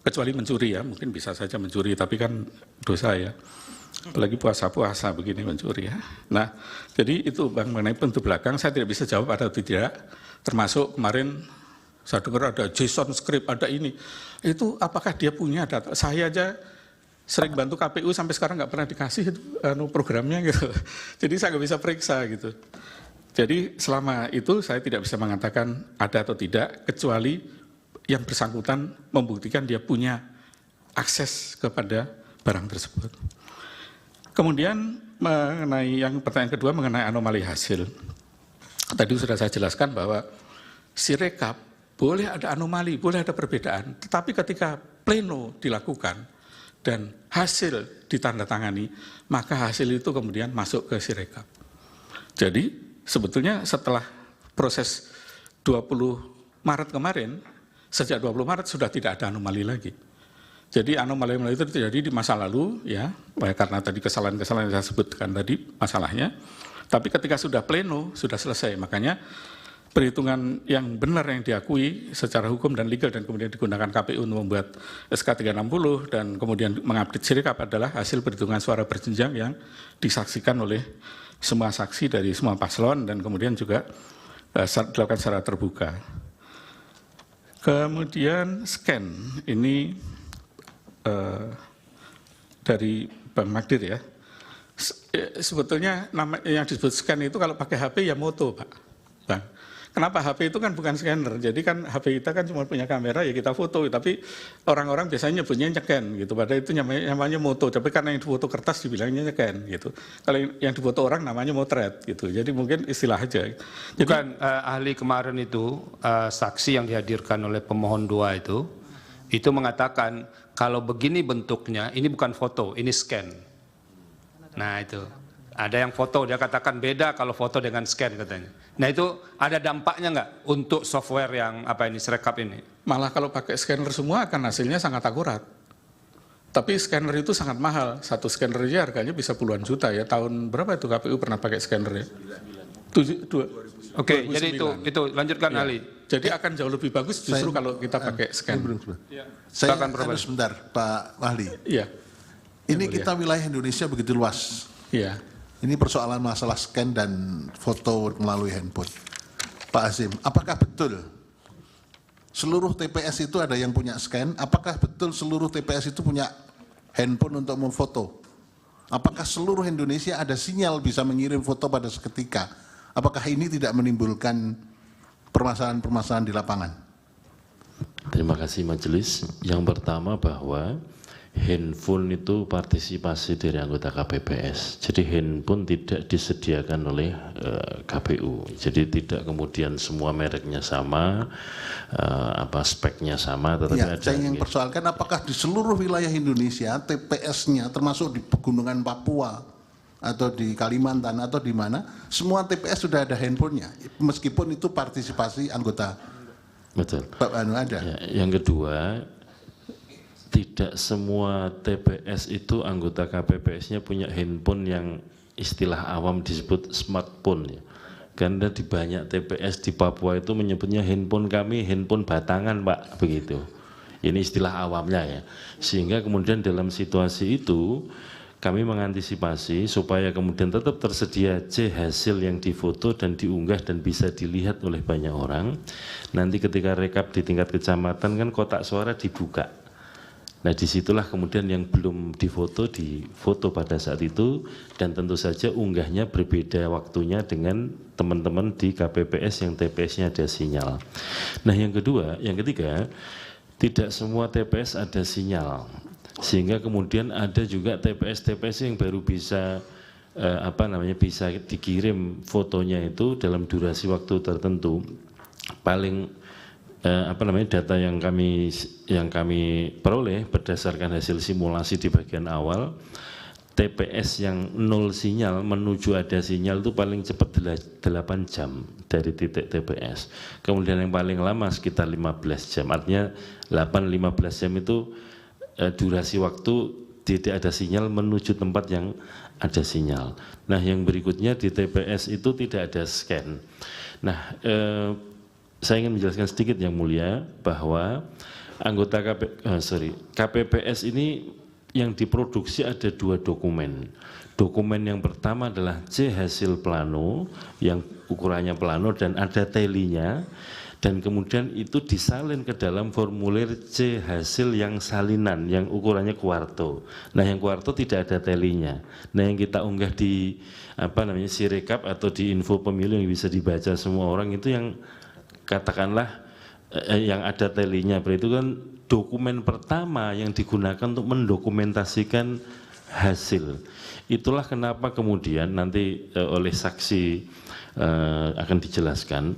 Kecuali mencuri ya, mungkin bisa saja mencuri, tapi kan dosa ya. Apalagi puasa-puasa begini mencuri ya. Nah, jadi itu Bang mengenai pintu belakang, saya tidak bisa jawab ada atau tidak. Termasuk kemarin saya dengar ada JSON script, ada ini. Itu apakah dia punya data? Saya aja sering bantu KPU sampai sekarang nggak pernah dikasih programnya gitu. Jadi saya nggak bisa periksa gitu. Jadi selama itu saya tidak bisa mengatakan ada atau tidak, kecuali yang bersangkutan membuktikan dia punya akses kepada barang tersebut. Kemudian mengenai yang pertanyaan kedua mengenai anomali hasil. Tadi sudah saya jelaskan bahwa Sirekap boleh ada anomali, boleh ada perbedaan, tetapi ketika pleno dilakukan dan hasil ditandatangani, maka hasil itu kemudian masuk ke Sirekap. Jadi sebetulnya setelah proses 20 Maret kemarin, sejak 20 Maret sudah tidak ada anomali lagi. Jadi anomali itu terjadi di masa lalu, ya, karena tadi kesalahan-kesalahan yang saya sebutkan tadi masalahnya. Tapi ketika sudah pleno, sudah selesai. Makanya perhitungan yang benar yang diakui secara hukum dan legal dan kemudian digunakan KPU untuk membuat SK 360 dan kemudian mengupdate Sirekap adalah hasil perhitungan suara berjenjang yang disaksikan oleh semua saksi dari semua paslon dan kemudian juga dilakukan secara terbuka. Kemudian scan ini dari Bang Magdir ya. Sebetulnya nama yang disebut scan itu kalau pakai HP ya moto, Pak. Bang. Kenapa HP itu kan bukan scanner, jadi kan HP kita kan cuma punya kamera ya kita foto, tapi orang-orang biasanya nyebutnya nyeken gitu, padahal itu namanya moto, tapi karena yang difoto kertas dibilangnya nyeken gitu. Kalau yang difoto orang namanya motret gitu, jadi mungkin istilah aja. Bukan ahli kemarin itu saksi yang dihadirkan oleh pemohon 2 itu mengatakan kalau begini bentuknya ini bukan foto, ini scan. Nah itu. Ada yang foto, dia katakan beda kalau foto dengan scan katanya. Nah itu ada dampaknya nggak untuk software yang Sirekap ini? Malah kalau pakai scanner semua akan hasilnya sangat akurat. Tapi scanner itu sangat mahal. Satu scanner aja harganya bisa puluhan juta ya. Tahun berapa itu KPU pernah pakai scanner ya? Oke, jadi itu lanjutkan Ali. Jadi akan jauh lebih bagus justru kalau kita pakai scan. Saya akan sebentar Pak Ahli. Iya. Ini kita wilayah Indonesia begitu luas. Iya. Ini persoalan masalah scan dan foto melalui handphone. Pak Azim, apakah betul seluruh TPS itu ada yang punya scan? Apakah betul seluruh TPS itu punya handphone untuk memfoto? Apakah seluruh Indonesia ada sinyal bisa mengirim foto pada seketika? Apakah ini tidak menimbulkan permasalahan-permasalahan di lapangan? Terima kasih majelis. Yang pertama bahwa handphone itu partisipasi dari anggota KPPS. Jadi handphone tidak disediakan oleh KPU. Jadi tidak kemudian semua mereknya sama, speknya sama, tetapi ya, ada. Saya ingin persoalkan apakah di seluruh wilayah Indonesia TPS-nya termasuk di pegunungan Papua atau di Kalimantan atau di mana semua TPS sudah ada handphonenya, meskipun itu partisipasi anggota. Betul. Pak Anu ada. Ya, yang kedua, tidak semua TPS itu anggota KPPS-nya punya handphone yang istilah awam disebut smartphone ya. Karena di banyak TPS di Papua itu menyebutnya handphone kami handphone batangan Pak, begitu. Ini istilah awamnya ya. Sehingga kemudian dalam situasi itu kami mengantisipasi supaya kemudian tetap tersedia hasil yang difoto dan diunggah dan bisa dilihat oleh banyak orang. Nanti ketika rekap di tingkat kecamatan kan kotak suara dibuka. Nah disitulah kemudian yang belum difoto pada saat itu, dan tentu saja unggahnya berbeda waktunya dengan teman-teman di KPPS yang TPS-nya ada sinyal. Nah yang ketiga, tidak semua TPS ada sinyal, sehingga kemudian ada juga TPS yang baru bisa bisa dikirim fotonya itu dalam durasi waktu tertentu. Paling data yang kami peroleh berdasarkan hasil simulasi di bagian awal, TPS yang 0 sinyal menuju ada sinyal itu paling cepat 8 jam dari titik TPS. Kemudian yang paling lama sekitar 15 jam. Artinya 8-15 jam itu durasi waktu tidak ada sinyal menuju tempat yang ada sinyal. Nah yang berikutnya di TPS itu tidak ada scan. Nah saya ingin menjelaskan sedikit yang mulia bahwa anggota KPPS ini yang diproduksi ada 2 dokumen. Dokumen yang pertama adalah C hasil plano yang ukurannya plano dan ada telinya, dan kemudian itu disalin ke dalam formulir C hasil yang salinan yang ukurannya kuarto. Nah yang kuarto tidak ada telinya. Nah yang kita unggah di Sirekap atau di info pemilu yang bisa dibaca semua orang itu yang katakanlah yang ada telinya, berarti kan dokumen pertama yang digunakan untuk mendokumentasikan hasil. Itulah kenapa kemudian nanti oleh saksi akan dijelaskan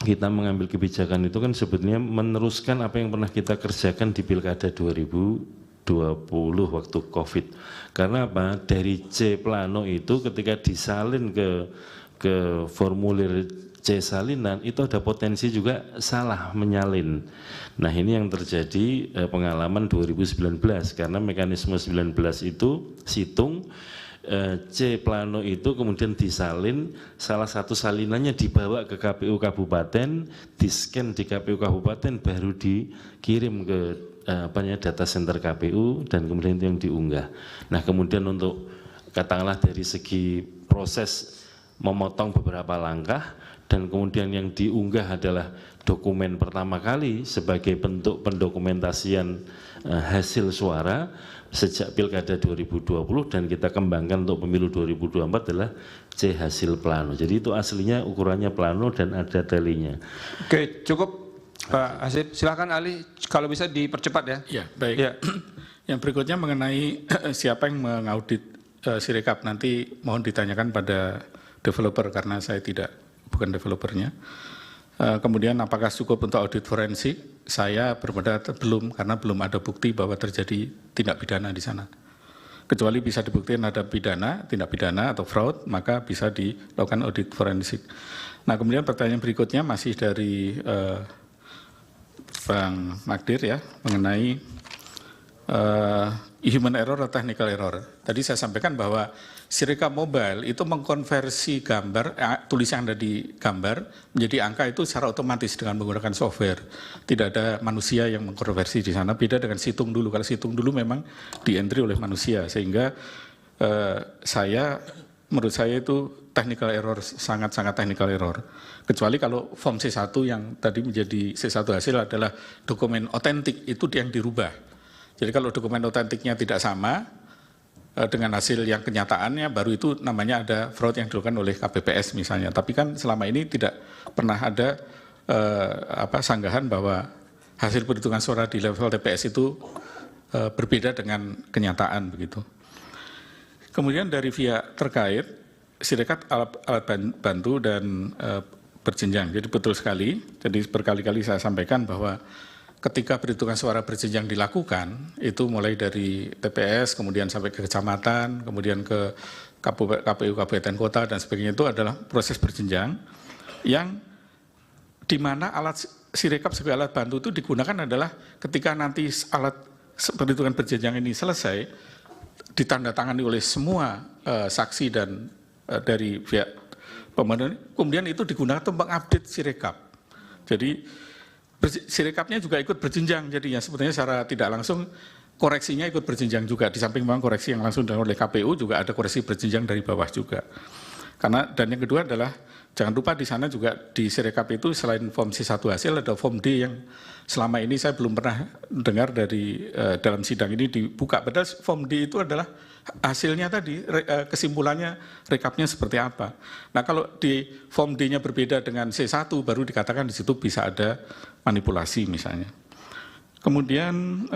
kita mengambil kebijakan itu kan sebetulnya meneruskan apa yang pernah kita kerjakan di Pilkada 2020 waktu COVID. Karena apa? Dari C plano itu ketika disalin ke formulir C salinan itu ada potensi juga salah menyalin. Nah ini yang terjadi pengalaman 2019 karena mekanisme 19 itu situng C plano itu kemudian disalin, salah satu salinannya dibawa ke KPU Kabupaten, di-scan di KPU Kabupaten, baru dikirim ke data center KPU dan kemudian itu yang diunggah. Nah kemudian untuk katakanlah dari segi proses memotong beberapa langkah dan kemudian yang diunggah adalah dokumen pertama kali sebagai bentuk pendokumentasian hasil suara sejak Pilkada 2020 dan kita kembangkan untuk pemilu 2024 adalah C hasil plano. Jadi itu aslinya ukurannya plano dan ada talinya. Oke, cukup Pak Hasib. Silakan ahli, kalau bisa dipercepat ya. Ya, baik. Ya. Yang berikutnya mengenai siapa yang mengaudit Sirekap, nanti mohon ditanyakan pada developer karena saya bukan developernya. Kemudian apakah cukup untuk audit forensik? Saya berpendapat belum, karena belum ada bukti bahwa terjadi tindak pidana di sana. Kecuali bisa dibuktikan ada pidana, tindak pidana atau fraud, maka bisa dilakukan audit forensik. Nah, kemudian pertanyaan berikutnya masih dari Bang Magdir ya, mengenai human error atau technical error. Tadi saya sampaikan bahwa Sirekap mobile itu mengkonversi gambar, tulisan yang ada di gambar menjadi angka itu secara otomatis dengan menggunakan software. Tidak ada manusia yang mengkonversi di sana, beda dengan situng dulu. Kalau situng dulu memang di-entry oleh manusia, sehingga menurut saya itu technical error, sangat-sangat technical error. Kecuali kalau form C1 yang tadi menjadi C1 hasil adalah dokumen otentik, itu yang dirubah. Jadi kalau dokumen otentiknya tidak sama dengan hasil yang kenyataannya, baru itu namanya ada fraud yang dilakukan oleh KPPS misalnya. Tapi kan selama ini tidak pernah ada sanggahan bahwa hasil perhitungan suara di level TPS itu berbeda dengan kenyataan begitu. Kemudian dari pihak terkait, Sirekap alat bantu dan berjenjang. Jadi betul sekali. Jadi berkali-kali saya sampaikan bahwa ketika perhitungan suara berjenjang dilakukan, itu mulai dari TPS, kemudian sampai ke kecamatan, kemudian ke KPU Kabupaten Kota dan sebagainya, itu adalah proses berjenjang yang di mana alat Sirekap sebagai alat bantu itu digunakan adalah ketika nanti alat perhitungan berjenjang ini selesai, ditandatangani oleh semua saksi dan dari pihak pemohon, kemudian itu digunakan untuk mengupdate Sirekap. Jadi Sirekapnya juga ikut berjenjang, jadinya sebetulnya secara tidak langsung koreksinya ikut berjenjang juga. Di samping memang koreksi yang langsung dilakukan oleh KPU, juga ada koreksi berjenjang dari bawah juga. Dan yang kedua adalah jangan lupa di sana juga di Sirekap itu selain form C1 hasil ada form D yang selama ini saya belum pernah dengar dari dalam sidang ini dibuka. Padahal form D itu adalah hasilnya tadi, kesimpulannya rekapnya seperti apa. Nah, kalau di form D-nya berbeda dengan C1 baru dikatakan di situ bisa ada manipulasi misalnya. Kemudian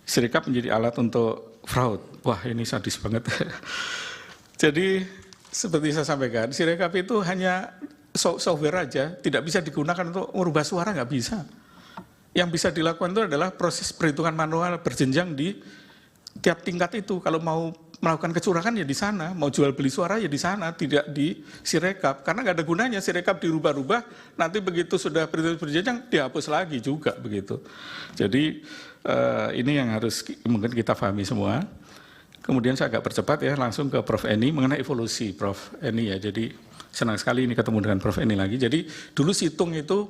Sirekap menjadi alat untuk fraud. Wah, ini sadis banget. Jadi seperti saya sampaikan, Sirekap itu hanya software aja, tidak bisa digunakan untuk merubah suara, nggak bisa. Yang bisa dilakukan itu adalah proses perhitungan manual berjenjang di tiap tingkat itu. Kalau mau melakukan kecurangan ya di sana, mau jual beli suara ya di sana, tidak di Sirekap. Karena nggak ada gunanya Sirekap dirubah-rubah, nanti begitu sudah perhitungan berjenjang dihapus lagi juga begitu. Jadi ini yang harus mungkin kita pahami semua. Kemudian saya agak percepat ya, langsung ke Prof. Eni mengenai evolusi Prof. Eni ya. Jadi senang sekali ini ketemu dengan Prof. Eni lagi. Jadi dulu situng itu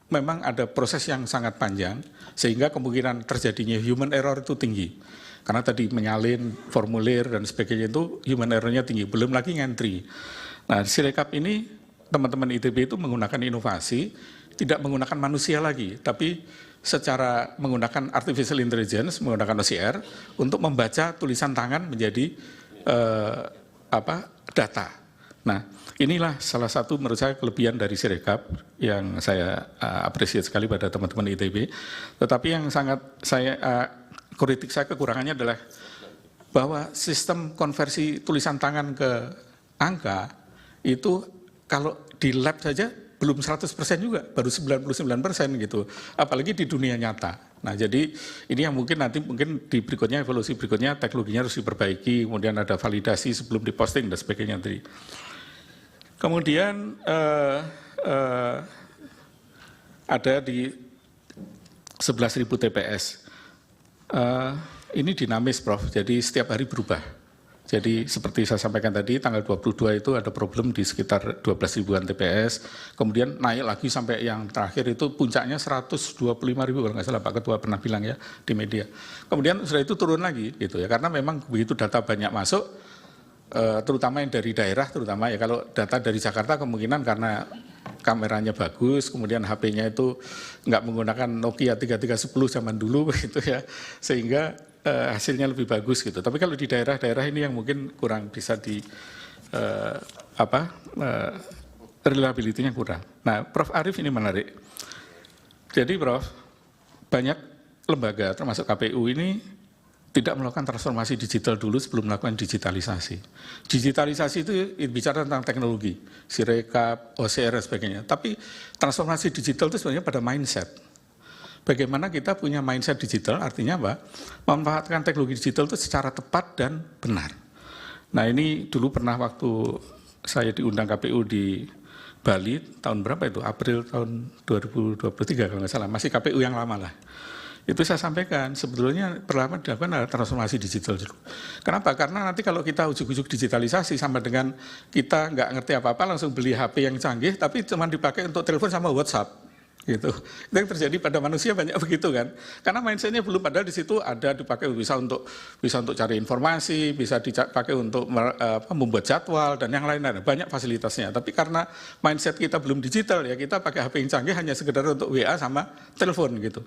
memang ada proses yang sangat panjang, sehingga kemungkinan terjadinya human error itu tinggi. Karena tadi menyalin formulir dan sebagainya itu human error-nya tinggi, belum lagi ngantri. Nah, Sirekap ini teman-teman ITB itu menggunakan inovasi, tidak menggunakan manusia lagi, tapi secara menggunakan artificial intelligence, menggunakan OCR untuk membaca tulisan tangan menjadi data. Nah, inilah salah satu menurut saya kelebihan dari Sirekap yang saya apresiasi sekali pada teman-teman ITB. Tetapi yang sangat saya kritik saya kekurangannya adalah bahwa sistem konversi tulisan tangan ke angka itu kalau di lab saja belum 100% juga, baru 99% gitu. Apalagi di dunia nyata. Nah, jadi ini yang mungkin nanti mungkin di berikutnya, evolusi berikutnya teknologinya harus diperbaiki, kemudian ada validasi sebelum diposting dan sebagainya tadi. Kemudian ada di 11.000 TPS. Ini dinamis, Prof. Jadi setiap hari berubah. Jadi seperti saya sampaikan tadi, tanggal 22 itu ada problem di sekitar 12.000-an TPS. Kemudian naik lagi sampai yang terakhir itu puncaknya 125.000 kalau nggak salah Pak Ketua pernah bilang ya di media. Kemudian setelah itu turun lagi gitu ya, karena memang begitu data banyak masuk, terutama yang dari daerah, terutama ya kalau data dari Jakarta kemungkinan karena kameranya bagus, kemudian HP-nya itu nggak menggunakan Nokia 3310 zaman dulu gitu ya, sehingga hasilnya lebih bagus gitu. Tapi kalau di daerah-daerah ini yang mungkin kurang bisa reliability-nya kurang. Nah, Prof. Arief ini menarik. Jadi Prof, banyak lembaga termasuk KPU ini tidak melakukan transformasi digital dulu sebelum melakukan digitalisasi. Digitalisasi itu bicara tentang teknologi, Sirekap, OCR dan sebagainya. Tapi transformasi digital itu sebenarnya pada mindset. Bagaimana kita punya mindset digital, artinya apa? Memanfaatkan teknologi digital itu secara tepat dan benar. Nah ini dulu pernah waktu saya diundang KPU di Bali, tahun berapa itu? April tahun 2023 kalau nggak salah, masih KPU yang lama lah. Itu saya sampaikan, sebetulnya perlahan dilakukan transformasi digital dulu. Kenapa? Karena nanti kalau kita ujuk-ujuk digitalisasi sama dengan kita nggak ngerti apa-apa, langsung beli HP yang canggih, tapi cuma dipakai untuk telepon sama WhatsApp. Gitu. Itu yang terjadi pada manusia banyak begitu kan. Karena mindset-nya belum, padahal di situ ada dipakai bisa untuk cari informasi, bisa dipakai untuk membuat jadwal dan yang lain-lain. Banyak fasilitasnya. Tapi karena mindset kita belum digital ya, kita pakai HP yang canggih hanya sekedar untuk WA sama telepon gitu.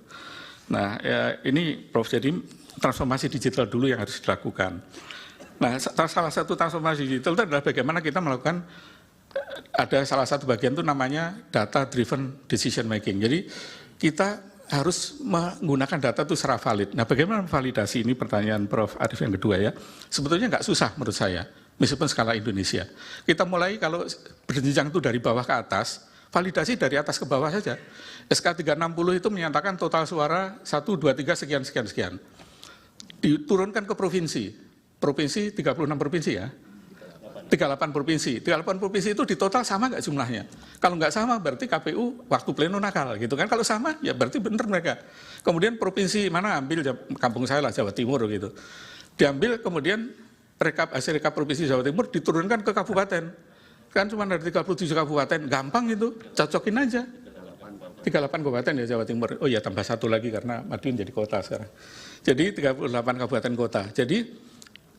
Nah, ya ini Prof, jadi transformasi digital dulu yang harus dilakukan. Nah, salah satu transformasi digital itu adalah bagaimana kita melakukan, ada salah satu bagian itu namanya data driven decision making. Jadi kita harus menggunakan data itu secara valid. Nah, bagaimana validasi ini pertanyaan Prof. Arief yang kedua ya. Sebetulnya nggak susah menurut saya, meskipun skala Indonesia. Kita mulai kalau berjenjang itu dari bawah ke atas, validasi dari atas ke bawah saja. SK 360 itu menyatakan total suara 1, 2, 3, sekian. Diturunkan ke provinsi. Provinsi 36 provinsi ya. 38 provinsi. 38 provinsi itu di total sama nggak jumlahnya? Kalau nggak sama berarti KPU waktu pleno nakal gitu kan. Kalau sama ya berarti benar mereka. Kemudian provinsi mana ambil, kampung saya lah Jawa Timur gitu. Diambil kemudian hasil rekap provinsi Jawa Timur diturunkan ke kabupaten. Kan cuma dari 37 kabupaten, gampang itu, cocokin aja. 38 kabupaten ya Jawa Timur. Oh ya tambah satu lagi karena Madiun jadi kota sekarang. Jadi 38 kabupaten kota. Jadi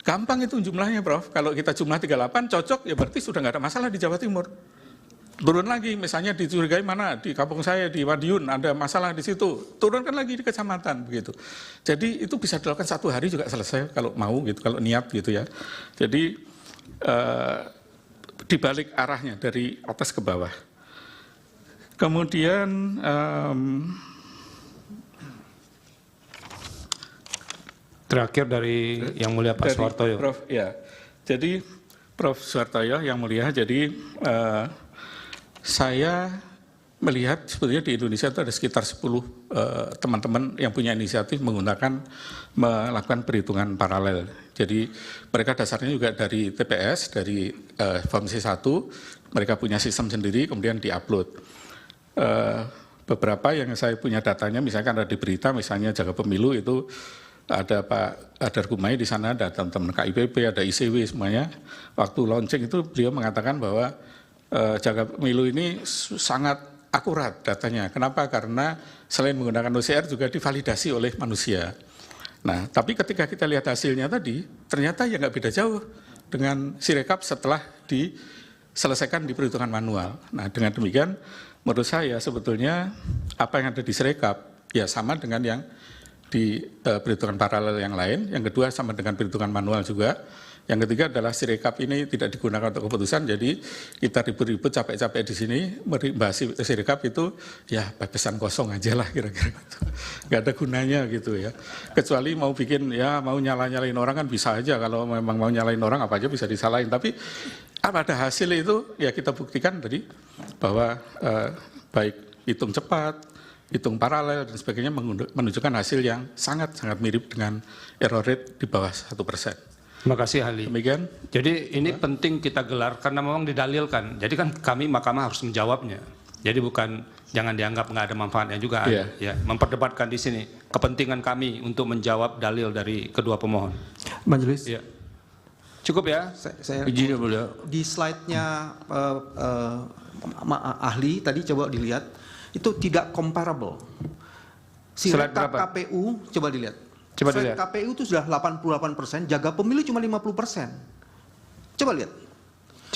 gampang itu jumlahnya Prof. Kalau kita jumlah 38 cocok ya berarti sudah nggak ada masalah di Jawa Timur. Turun lagi misalnya dicurigai mana di kampung saya di Madiun ada masalah di situ. Turunkan lagi di kecamatan begitu. Jadi itu bisa dilakukan 1 hari juga selesai kalau mau gitu, kalau niat gitu ya. Jadi dibalik arahnya dari atas ke bawah. Kemudian terakhir dari Yang Mulia Pak Suhartoyo. Prof, ya. Jadi Prof Suhartoyo Yang Mulia, jadi saya melihat sebetulnya di Indonesia itu ada sekitar 10 teman-teman yang punya inisiatif melakukan perhitungan paralel. Jadi mereka dasarnya juga dari TPS, dari Form C1, mereka punya sistem sendiri, kemudian diupload. Beberapa yang saya punya datanya, misalkan ada di berita, misalnya Jaga Pemilu itu ada Pak Adar Gumai di sana, ada teman-teman KIPP, ada ICW semuanya. Waktu launching itu beliau mengatakan bahwa Jaga Pemilu ini sangat akurat datanya. Kenapa? Karena selain menggunakan OCR juga divalidasi oleh manusia. Nah, tapi ketika kita lihat hasilnya tadi, ternyata ya nggak beda jauh dengan Sirekap setelah diselesaikan di perhitungan manual. Nah, dengan demikian menurut saya sebetulnya apa yang ada di Sirekap ya sama dengan yang di perhitungan paralel yang lain. Yang kedua sama dengan perhitungan manual juga. Yang ketiga adalah Sirekap ini tidak digunakan untuk keputusan, jadi kita ribut-ribut capek-capek di sini membahas Sirekap itu ya pepesan kosong aja lah kira-kira gitu. Nggak ada gunanya gitu ya. Kecuali mau bikin ya mau nyalain orang kan bisa aja, kalau memang mau nyalain orang apa aja bisa disalahin. Tapi pada hasil itu ya kita buktikan tadi bahwa baik hitung cepat, hitung paralel dan sebagainya menunjukkan hasil yang sangat-sangat mirip dengan error rate di bawah 1%. Terima kasih ahli. Demikian. Jadi ini penting kita gelar karena memang didalilkan. Jadi kan kami mahkamah harus menjawabnya. Jadi bukan jangan dianggap nggak ada manfaatnya juga. Yeah. Ya, memperdebatkan di sini kepentingan kami untuk menjawab dalil dari kedua pemohon. Majelis. Ya. Cukup ya. Saya izin beliau. Di slide-nya ahli tadi coba dilihat itu tidak comparable. Sirekap KPU coba dilihat. Coba dilihat. KPU itu sudah 88%, Jaga Pemilu cuma 50%. Coba lihat.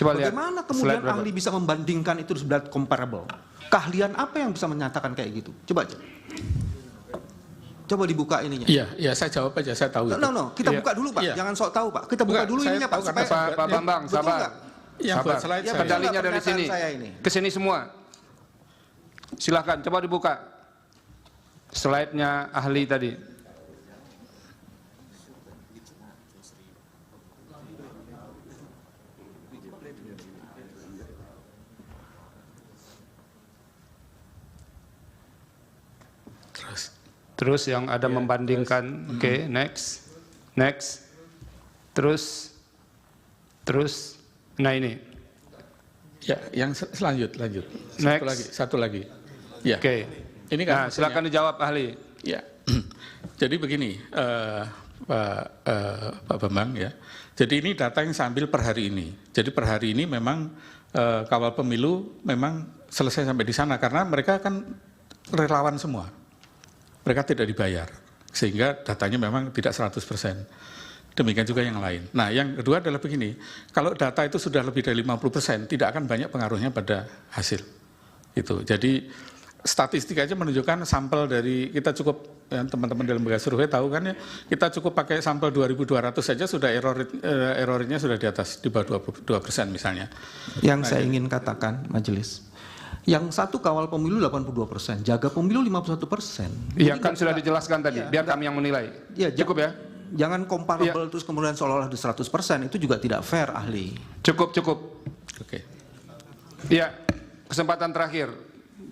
Coba lihat Bagaimana slide kemudian berapa? ahli bisa membandingkan itu sebelah comparable? Keahlian apa yang bisa menyatakan kayak gitu? Coba dibuka ininya. Iya, saya jawab aja, saya tahu. No, kita buka dulu Pak, jangan sok tahu Pak. Kita buka dulu ininya Pak. Pak Bambang, sabar. Yang buat slide saya. Kendalinya dari sini, ke sini semua. Silahkan, coba dibuka slide-nya ahli tadi. Terus yang ada membandingkan, oke, next, terus, nah ini. Ya, yang lanjut. Next. Satu lagi. Ya. Oke. Ini kan nah, silakan dijawab ahli. Ya. Jadi begini, Pak Bambang ya. Jadi ini data yang saya ambil per hari ini. Jadi per hari ini memang kawal pemilu memang selesai sampai di sana karena mereka kan relawan semua. Mereka tidak dibayar, sehingga datanya memang tidak 100%. Demikian juga yang lain. Nah, yang kedua adalah begini, kalau data itu sudah lebih dari 50%, tidak akan banyak pengaruhnya pada hasil. Itu. Jadi statistik aja menunjukkan sampel dari, kita cukup, ya, teman-teman dalam lembaga survei tahu kan ya, kita cukup pakai sampel 2.200 saja sudah errornya sudah di atas, di bawah 22% misalnya. Yang saya ingin katakan, majelis, yang satu kawal pemilu 82%, jaga pemilu 51%. Iya kan sudah dijelaskan tadi, biar kami yang menilai. Ya, cukup ya? Jangan comparable terus kemudian seolah-olah 100%, itu juga tidak fair ahli. Cukup. Oke. Iya, kesempatan terakhir,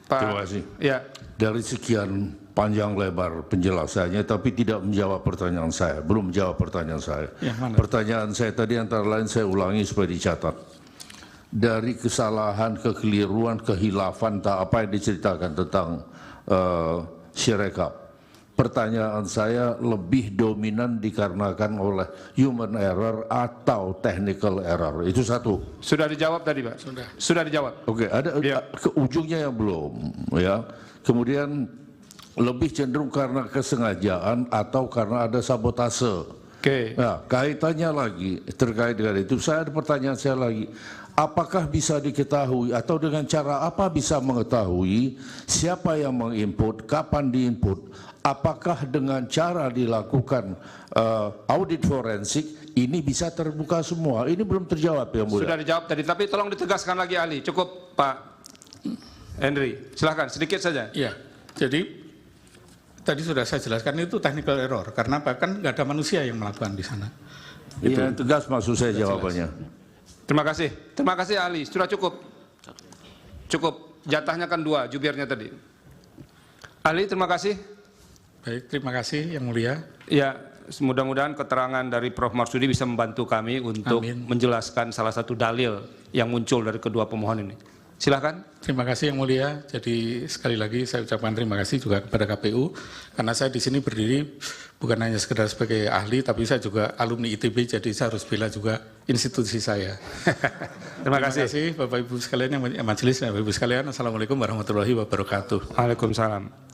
Pak. Terima kasih. Ya. Dari sekian panjang lebar penjelasannya, tapi tidak menjawab pertanyaan saya, belum menjawab pertanyaan saya. Pertanyaan saya tadi antara lain saya ulangi supaya dicatat. Dari kesalahan, kekeliruan, kehilafan, apa yang diceritakan tentang Sirekap. Pertanyaan saya lebih dominan dikarenakan oleh human error atau technical error. Itu satu. Sudah dijawab tadi Pak? Sudah dijawab. Oke, ada ke ujungnya yang belum. Ya. Kemudian lebih cenderung karena kesengajaan atau karena ada sabotase. Oke. Nah, kaitannya lagi terkait dengan itu, saya ada pertanyaan saya lagi. Apakah bisa diketahui atau dengan cara apa bisa mengetahui siapa yang menginput, kapan diinput, apakah dengan cara dilakukan audit forensik ini bisa terbuka semua? Ini belum terjawab ya Mulia. Sudah dijawab tadi, tapi tolong ditegaskan lagi ahli. Cukup Pak Henry, silahkan sedikit saja. Iya, jadi tadi sudah saya jelaskan itu technical error karena bahkan nggak ada manusia yang melakukan di sana. Iya, tegas maksud saya jawabannya. Terima kasih ahli, sudah cukup. Jatahnya kan 2, jubirnya tadi. Ahli, terima kasih. Baik, terima kasih yang mulia. Ya, mudah-mudahan keterangan dari Prof. Marsudi bisa membantu kami untuk menjelaskan salah satu dalil yang muncul dari kedua pemohon ini. Silakan. Terima kasih yang mulia. Jadi sekali lagi saya ucapkan terima kasih juga kepada KPU karena saya di sini berdiri bukan hanya sekedar sebagai ahli, tapi saya juga alumni ITB, jadi saya harus bela juga institusi saya. Terima kasih Bapak Ibu sekalian, yang majelis, Bapak Ibu sekalian. Assalamualaikum warahmatullahi wabarakatuh. Waalaikumsalam.